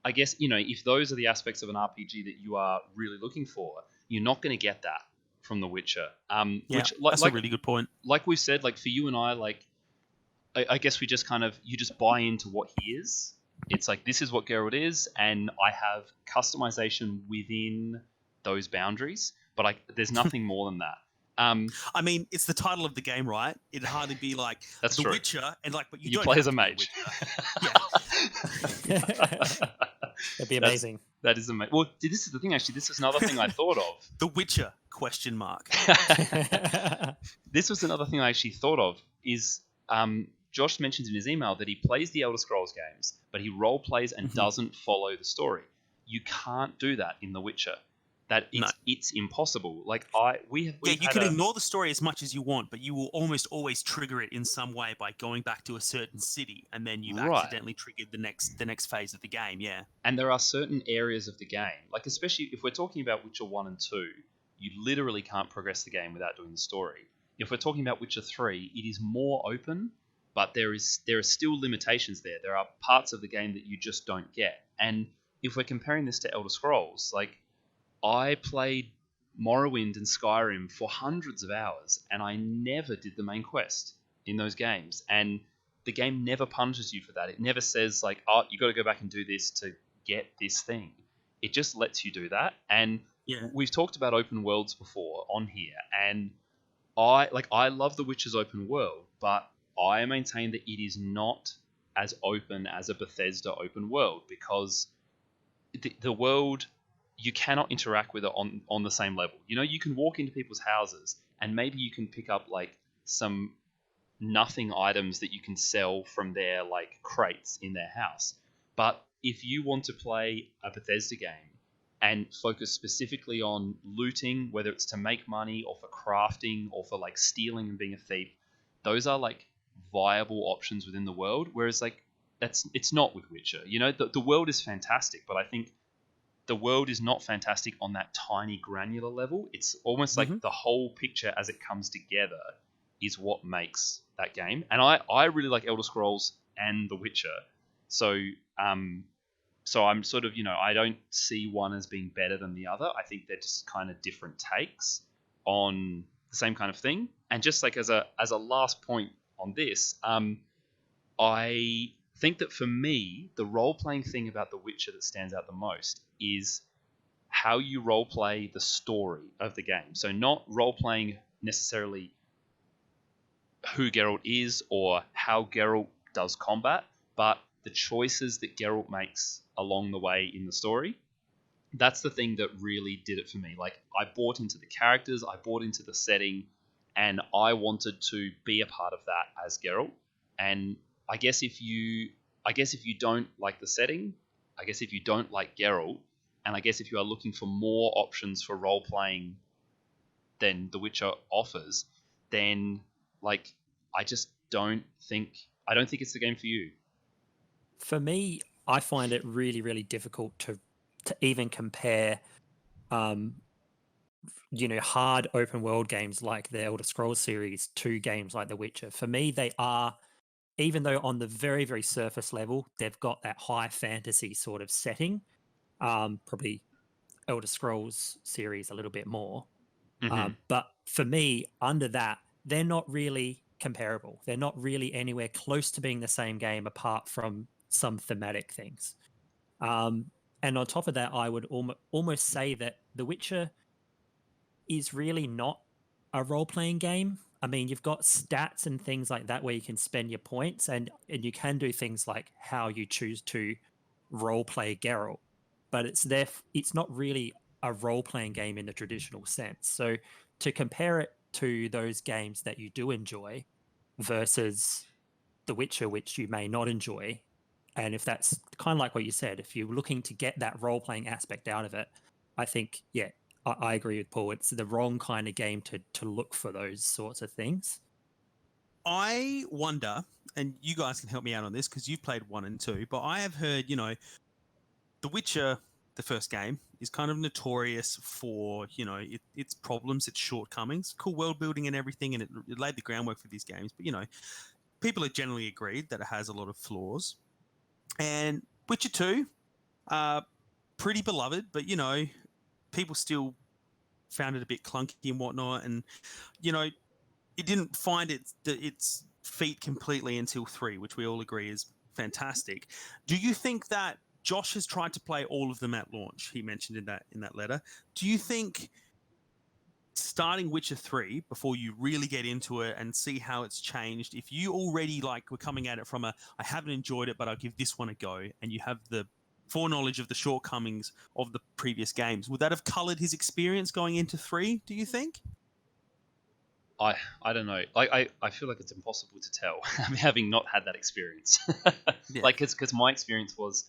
I guess, if those are the aspects of an RPG that you are really looking for, you're not going to get that from The Witcher. Which, that's a really good point. Like we've said, like for you and I guess we just you just buy into what he is. It's like, this is what Geralt is, and I have customization within those boundaries, but there's nothing more than that. I mean, it's the title of the game, right? It'd hardly be like that's The true. Witcher, and but you don't play have as a to mage. That'd be amazing. That is amazing. Well, this is the thing, actually. This is another thing I thought of. The Witcher ? This was another thing I actually thought of is Josh mentions in his email that he plays the Elder Scrolls games, but he role plays and doesn't follow the story. You can't do that in The Witcher. It's impossible. Like you can ignore the story as much as you want, but you will almost always trigger it in some way by going back to a certain city, and then you've accidentally triggered the next phase of the game. Yeah. And there are certain areas of the game, like especially if we're talking about Witcher 1 and 2, you literally can't progress the game without doing the story. If we're talking about Witcher 3, it is more open, but there are still limitations there. There are parts of the game that you just don't get. And if we're comparing this to Elder Scrolls, like I played Morrowind and Skyrim for hundreds of hours, and I never did the main quest in those games. And the game never punishes you for that. It never says like, oh, you got to go back and do this to get this thing. It just lets you do that. And we've talked about open worlds before on here, and I love The Witcher's open world, but I maintain that it is not as open as a Bethesda open world, because the world, you cannot interact with it on the same level. You can walk into people's houses and maybe you can pick up like some nothing items that you can sell from their like crates in their house. But if you want to play a Bethesda game and focus specifically on looting, whether it's to make money or for crafting or for like stealing and being a thief, those are like viable options within the world. Whereas like it's not with Witcher. The world is fantastic, but I think the world is not fantastic on that tiny granular level. It's almost like the whole picture as it comes together is what makes that game. And I really like Elder Scrolls and The Witcher. So I'm sort of, I don't see one as being better than the other. I think they're just kind of different takes on the same kind of thing. And just like as a last point on this, I think that for me, the role-playing thing about The Witcher that stands out the most is how you role-play the story of the game. So not role-playing necessarily who Geralt is or how Geralt does combat, but the choices that Geralt makes along the way in the story. That's the thing that really did it for me. Like, I bought into the characters, I bought into the setting, and I wanted to be a part of that as Geralt. And I guess if you don't like the setting, I guess if you don't like Geralt, and I guess if you are looking for more options for role playing than The Witcher offers, then like I don't think it's the game for you. For me, I find it really, really difficult to even compare hard open world games like the Elder Scrolls series to games like The Witcher. For me, they are, even though on the very, very surface level, they've got that high fantasy sort of setting, probably Elder Scrolls series a little bit more. But for me, under that, they're not really comparable. They're not really anywhere close to being the same game apart from some thematic things. And on top of that, I would almost say that The Witcher is really not a role-playing game. I mean, you've got stats and things like that where you can spend your points, and you can do things like how you choose to role-play Geralt. But it's not really a role-playing game in the traditional sense. So to compare it to those games that you do enjoy versus The Witcher, which you may not enjoy, and if that's kind of like what you said, if you're looking to get that role-playing aspect out of it, I think, yeah, I agree with Paul. It's the wrong kind of game to look for those sorts of things. I wonder, and you guys can help me out on this because you've played 1 and 2, but I have heard, The Witcher, the first game, is kind of notorious for, its problems, its shortcomings. Cool world building and everything, and it laid the groundwork for these games. But, people are generally agreed that it has a lot of flaws. And Witcher 2, pretty beloved, but, people still found it a bit clunky and whatnot. And, it didn't find its feet completely until 3, which we all agree is fantastic. Do you think that Josh has tried to play all of them at launch? He mentioned in that letter. Do you think starting Witcher 3 before you really get into it and see how it's changed, if you already were coming at it from I haven't enjoyed it, but I'll give this one a go, and you have the foreknowledge of the shortcomings of the previous games, would that have coloured his experience going into 3, do you think? I don't know. I feel like it's impossible to tell, having not had that experience. Yeah. Because my experience was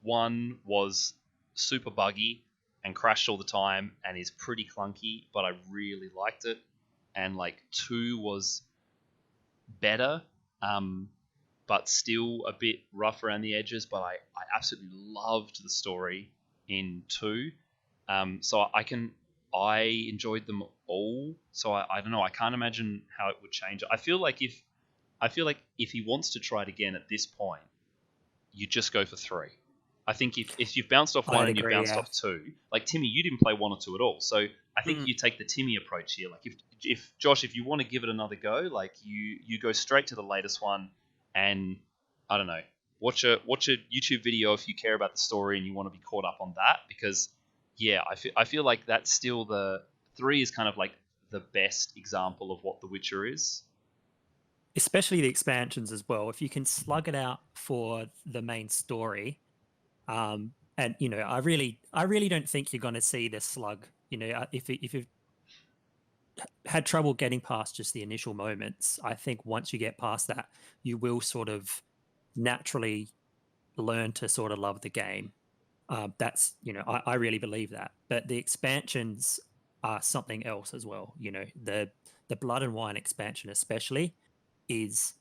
1 was super buggy and crashed all the time and is pretty clunky, but I really liked it. And 2 was better, but still a bit rough around the edges. But I absolutely loved the story in 2. So I enjoyed them all. So I don't know. I can't imagine how it would change. I feel like if he wants to try it again at this point, you just go for 3. I think if you've bounced off 1 and you've bounced off 2, like Timmy, you didn't play 1 or 2 at all. So I think you take the Timmy approach here. Like if Josh, if you want to give it another go, you go straight to the latest one, and I don't know, watch a YouTube video if you care about the story and you want to be caught up on that, because yeah, I feel like that's still the 3 is kind of like the best example of what The Witcher is. Especially the expansions as well. If you can slug it out for the main story, and I really don't think you're going to see this slug. If you've had trouble getting past just the initial moments, I think once you get past that, you will sort of naturally learn to sort of love the game. That's I really believe that. But the expansions are something else as well. The Blood and Wine expansion especially is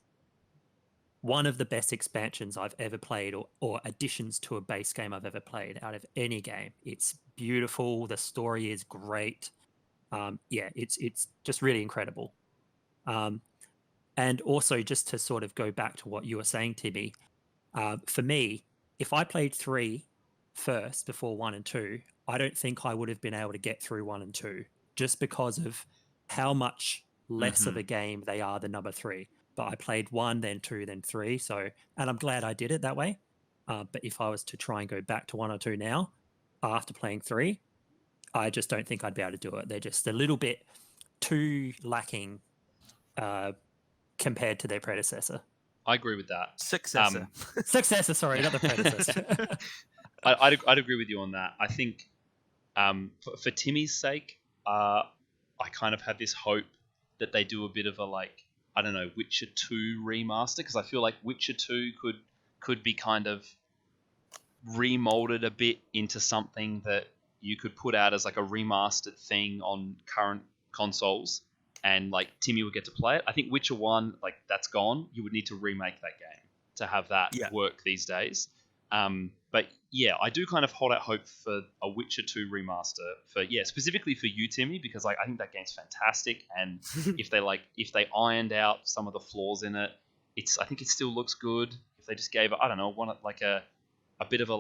one of the best expansions I've ever played, or additions to a base game I've ever played out of any game. It's beautiful. The story is great. It's just really incredible. And also, just to sort of go back to what you were saying, Timmy, for me, if I played 3 first before 1 and 2, I don't think I would have been able to get through 1 and 2, just because of how much less of a game they are than number 3. But I played 1, then 2, then 3. So, and I'm glad I did it that way. But if I was to try and go back to 1 or 2 now, after playing 3, I just don't think I'd be able to do it. They're just a little bit too lacking compared to their predecessor. I agree with that. Successor. Successor, sorry, not the predecessor. I'd agree with you on that. I think for Timmy's sake, I kind of have this hope that they do a bit of a Witcher 2 remaster, because I feel like Witcher 2 could be kind of remolded a bit into something that you could put out as a remastered thing on current consoles, and Timmy would get to play it. I think Witcher 1, that's gone. You would need to remake that game to have that work these days. But yeah, I do kind of hold out hope for a Witcher 2 remaster specifically for you, Timmy, because I think that game's fantastic, and if they ironed out some of the flaws in it, I think it still looks good. If they just gave it, I don't know, a bit of a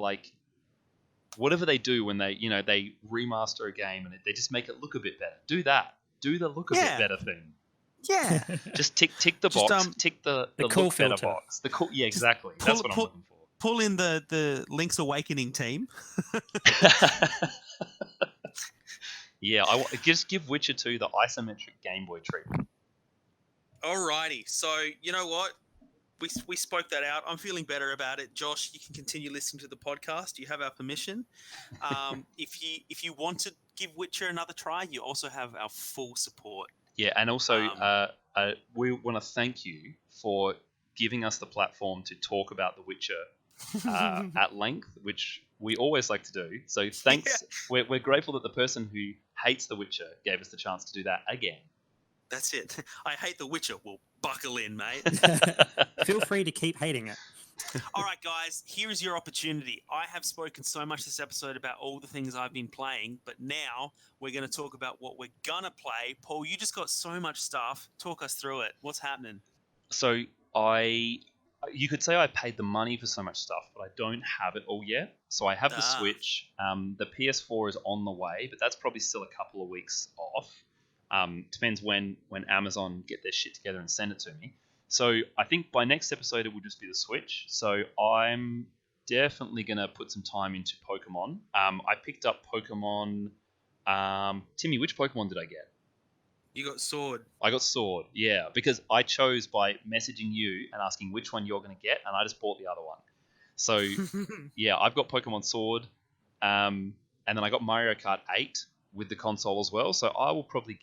whatever they do when they they remaster a game and they just make it look a bit better. Do that. Do the look a bit better thing. Yeah. Just tick the Just, box. Tick the cool look better filter. box. The cool. Yeah, exactly. That's what I'm looking for. Pull in the Link's Awakening team. Yeah, just give Witcher 2 the isometric Game Boy treatment. Alrighty, so you know what? We spoke that out. I'm feeling better about it. Josh, you can continue listening to the podcast. You have our permission. If you want to give Witcher another try, you also have our full support. Yeah, and also we want to thank you for giving us the platform to talk about The Witcher at length, which we always like to do. So thanks. Yeah. We're grateful that the person who hates The Witcher gave us the chance to do that again. That's it. I hate The Witcher. Well, buckle in, mate. Feel free to keep hating it. All right, guys, here is your opportunity. I have spoken so much this episode about all the things I've been playing, but now we're going to talk about what we're going to play. Paul, you just got so much stuff. Talk us through it. What's happening? So you could say I paid the money for so much stuff, but I don't have it all yet. So I have the Switch. The PS4 is on the way, but that's probably still a couple of weeks off. Depends when Amazon get their shit together and send it to me. So I think by next episode it will just be the Switch. So I'm definitely going to put some time into Pokemon. I picked up Pokemon... Timmy, which Pokemon did I get? You got Sword. I got Sword, yeah. Because I chose by messaging you and asking which one you're going to get, and I just bought the other one. So, yeah, I've got Pokemon Sword. And then I got Mario Kart 8 with the console as well. So I will probably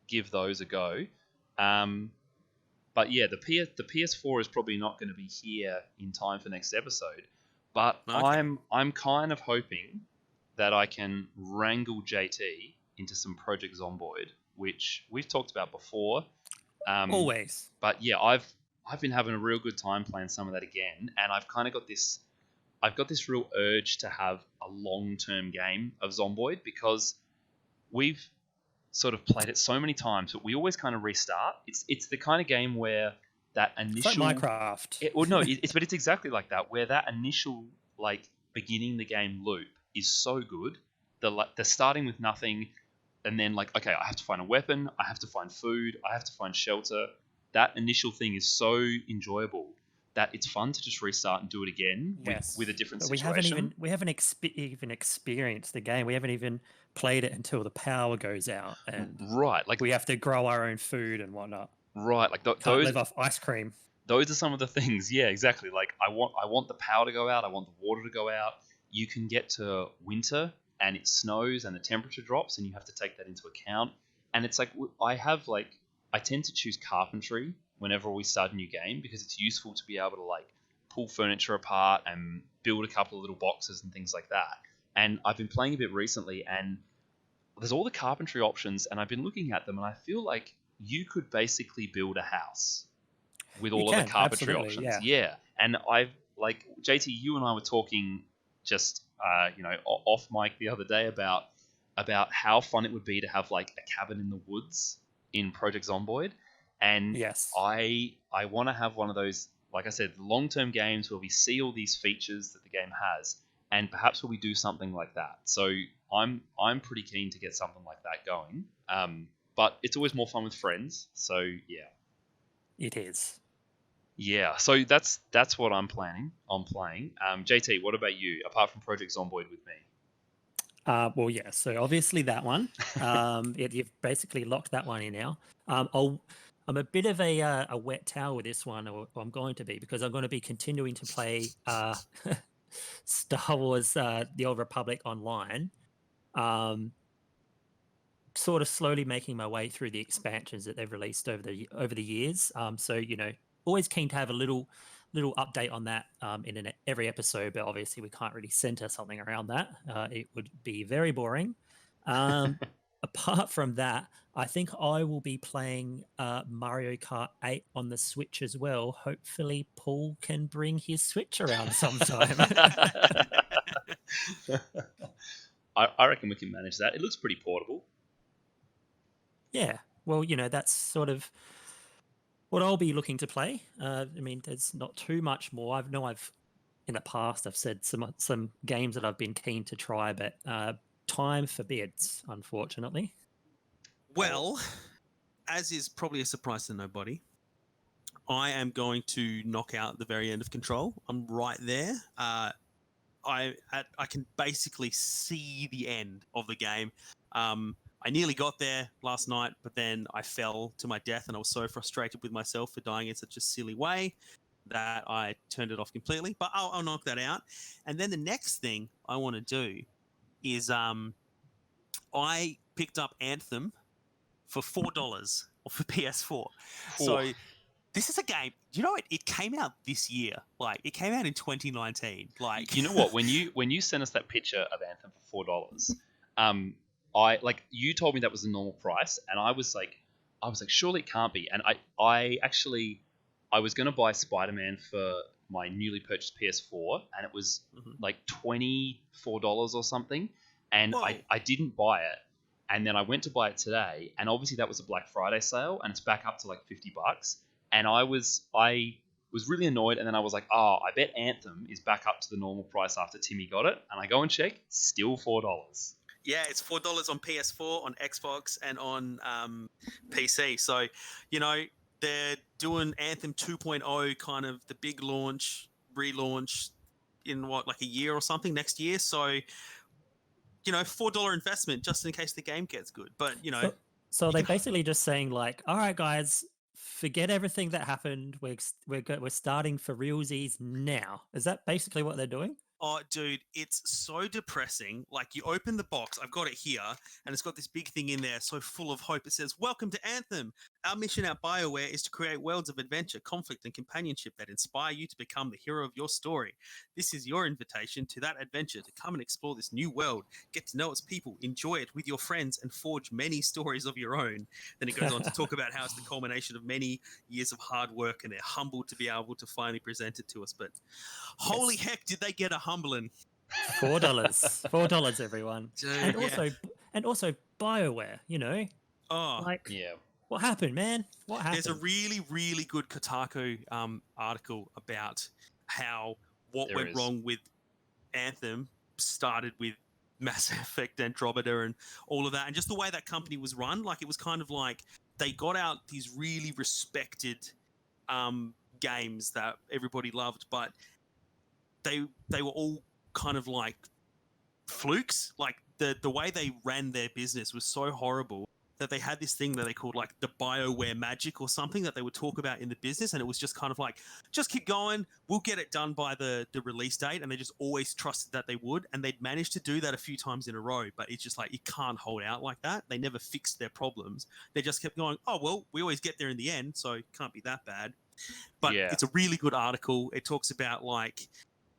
give those a go. But yeah, the PS4 is probably not going to be here in time for next episode. But okay. I'm kind of hoping that I can wrangle JT into some Project Zomboid, which we've talked about before. Always. But yeah, I've been having a real good time playing some of that again, and I've kind of got this. I've got this real urge to have a long-term game of Zomboid because we've sort of played it so many times, but we always kind of restart. It's the kind of game where that initial... It's like Minecraft. But it's exactly like that, where that initial beginning the game loop is so good. The starting with nothing, and then okay, I have to find a weapon, I have to find food, I have to find shelter. That initial thing is so enjoyable that it's fun to just restart and do it again with a different situation. We haven't even experienced the game. We haven't even played it until the power goes out, and right, we have to grow our own food and whatnot. Right, Can't live off ice cream. Those are some of the things. Yeah, exactly. I want the power to go out. I want the water to go out. You can get to winter and it snows and the temperature drops, and you have to take that into account. And it's I tend to choose carpentry whenever we start a new game because it's useful to be able to pull furniture apart and build a couple of little boxes and things like that. And I've been playing a bit recently, and there's all the carpentry options, and I've been looking at them, and I feel like you could basically build a house with all of the carpentry options. Yeah. And I've JT, you and I were talking just off mic the other day about how fun it would be to have a cabin in the woods in Project Zomboid. And yes, I want to have one of those, like I said, long-term games where we see all these features that the game has, and perhaps where we do something like that. So I'm pretty keen to get something like that going. But it's always more fun with friends. So yeah, it is. Yeah, so that's what I'm planning on playing. JT, what about you? Apart from Project Zomboid with me? Well, yeah. So obviously that one. You've basically locked that one in now. I'm a bit of a wet towel with this one, or I'm going to be, because I'm going to be continuing to play Star Wars: The Old Republic online. Sort of slowly making my way through the expansions that they've released over the years. So always keen to have a little update on that in every episode, but obviously we can't really center something around that. It would be very boring. Apart from that, I think I will be playing Mario Kart 8 on the Switch as well. Hopefully Paul can bring his Switch around sometime. I reckon we can manage that. It looks pretty portable. Yeah, well, that's sort of what I'll be looking to play. I mean, there's not too much more. I've in the past I've said some games that I've been keen to try, but time forbids, unfortunately. Well, as is probably a surprise to nobody, I am going to knock out the very end of Control. I'm right there. I can basically see the end of the game. I nearly got there last night, but then I fell to my death, and I was so frustrated with myself for dying in such a silly way that I turned it off completely. But I'll knock that out. And then the next thing I want to do is I picked up Anthem for $4 for PS4. So this is a game. You know, it came out this year. Like, it came out in 2019. Like, You know what? When you sent us that picture of Anthem for $4, you told me that was the normal price, and I was like, surely it can't be. And I was gonna buy Spider-Man for my newly purchased PS4, and it was like $24 or something, and I didn't buy it. And then I went to buy it today, and obviously that was a Black Friday sale, and it's back up to like $50. And I was really annoyed, and then I was like, I bet Anthem is back up to the normal price after Timmy got it. And I go and check, still $4. yeah, it's $4 on PS4, on Xbox, and on PC. So, you know, they're doing Anthem 2.0, kind of the big relaunch in like a year or something next year. So, you know, $4 investment just in case the game gets good. But, you know. So they're basically just saying like, all right, guys, forget everything that happened. We're starting for realsies now. Is that basically what they're doing? Oh, dude, it's so depressing. Like, you open the box, I've got it here, and it's got this big thing in there, so full of hope. It says, "Welcome to Anthem. Our mission at BioWare is to create worlds of adventure, conflict, and companionship that inspire you to become the hero of your story. This is your invitation to that adventure, to come and explore this new world, get to know its people, enjoy it with your friends, and forge many stories of your own." Then it goes on to talk about how it's the culmination of many years of hard work, and they're humbled to be able to finally present it to us. But holy heck, did they get a humbling. $4. $4, everyone. Dude, and also BioWare, you know. Oh, like, yeah. What happened, man? What happened? There's a really, really good Kotaku article about how what went wrong with Anthem started with Mass Effect, Andromeda, and all of that, and just the way that company was run. Like, it was kind of like they got out these really respected games that everybody loved, but they were all kind of like flukes. Like, the way they ran their business was so horrible that they had this thing that they called like the BioWare magic or something that they would talk about in the business, and it was just kind of like, just keep going, we'll get it done by the release date, and they just always trusted that they would, and they'd managed to do that a few times in a row, but it's just like, you can't hold out like that. They never fixed their problems. They just kept going, oh, well, we always get there in the end, so it can't be that bad. But It's a really good article. It talks about like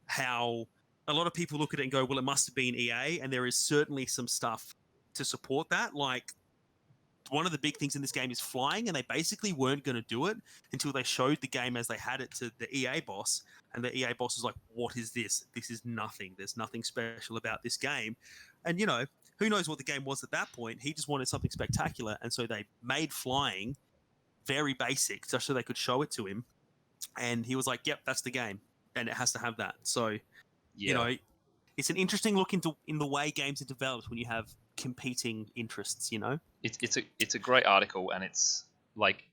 how a lot of people look at it and go, well, it must have been EA, and there is certainly some stuff to support that. Like, one of the big things in this game is flying, and they basically weren't going to do it until they showed the game as they had it to the EA boss, and the EA boss was like, what is this? This is nothing. There's nothing special about this game. And, you know, who knows what the game was at that point. He just wanted something spectacular, and so they made flying very basic just so they could show it to him, and he was like, yep, that's the game, and it has to have that. So, you know, it's an interesting look in the way games are developed when you have competing interests, you know. It's a great article, and it's like,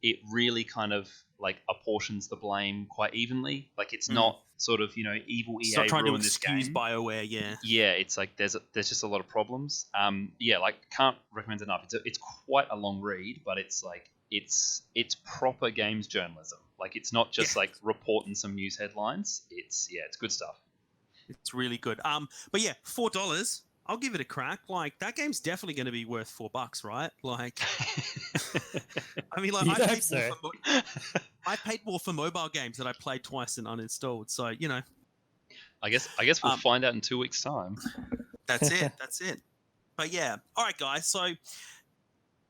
it really kind of like apportions the blame quite evenly. Like, it's not sort of, you know, evil EA not trying to ruined this excuse game. BioWare, yeah, it's like there's just a lot of problems. Like, can't recommend it enough. It's quite a long read, but it's like it's proper games journalism. Like, it's not just like reporting some news headlines. It's good stuff. It's really good. But yeah, $4. I'll give it a crack. Like, that game's definitely going to be worth $4, right? Like, I mean, like, I paid more for mobile games that I played twice and uninstalled. So, you know, I guess we'll find out in 2 weeks' time. That's it. That's it. But yeah, all right, guys. So,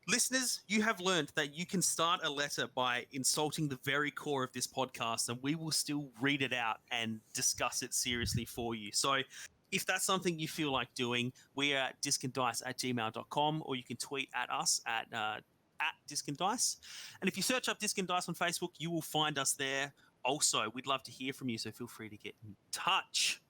listeners, you have learned that you can start a letter by insulting the very core of this podcast, and we will still read it out and discuss it seriously for you. So, if that's something you feel like doing, we are at discanddice@gmail.com, or you can tweet at us at Disc and Dice. And if you search up Disc and Dice on Facebook, you will find us there. also, we'd love to hear from you, so feel free to get in touch.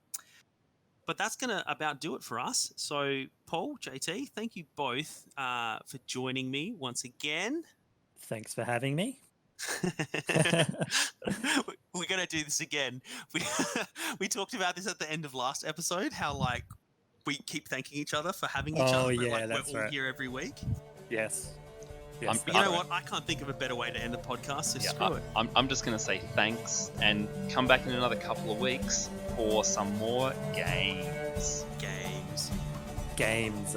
But that's going to about do it for us. So, Paul, JT, thank you both for joining me once again. Thanks for having me. We're going to do this again. We talked about this at the end of last episode, how like we keep thanking each other for having each other. But, yeah, like, that's we're all right. here every week. Yes. I'm- But you know what? I can't think of a better way to end the podcast, so screw it. I'm just going to say thanks and come back in another couple of weeks for some more games. Games. Games.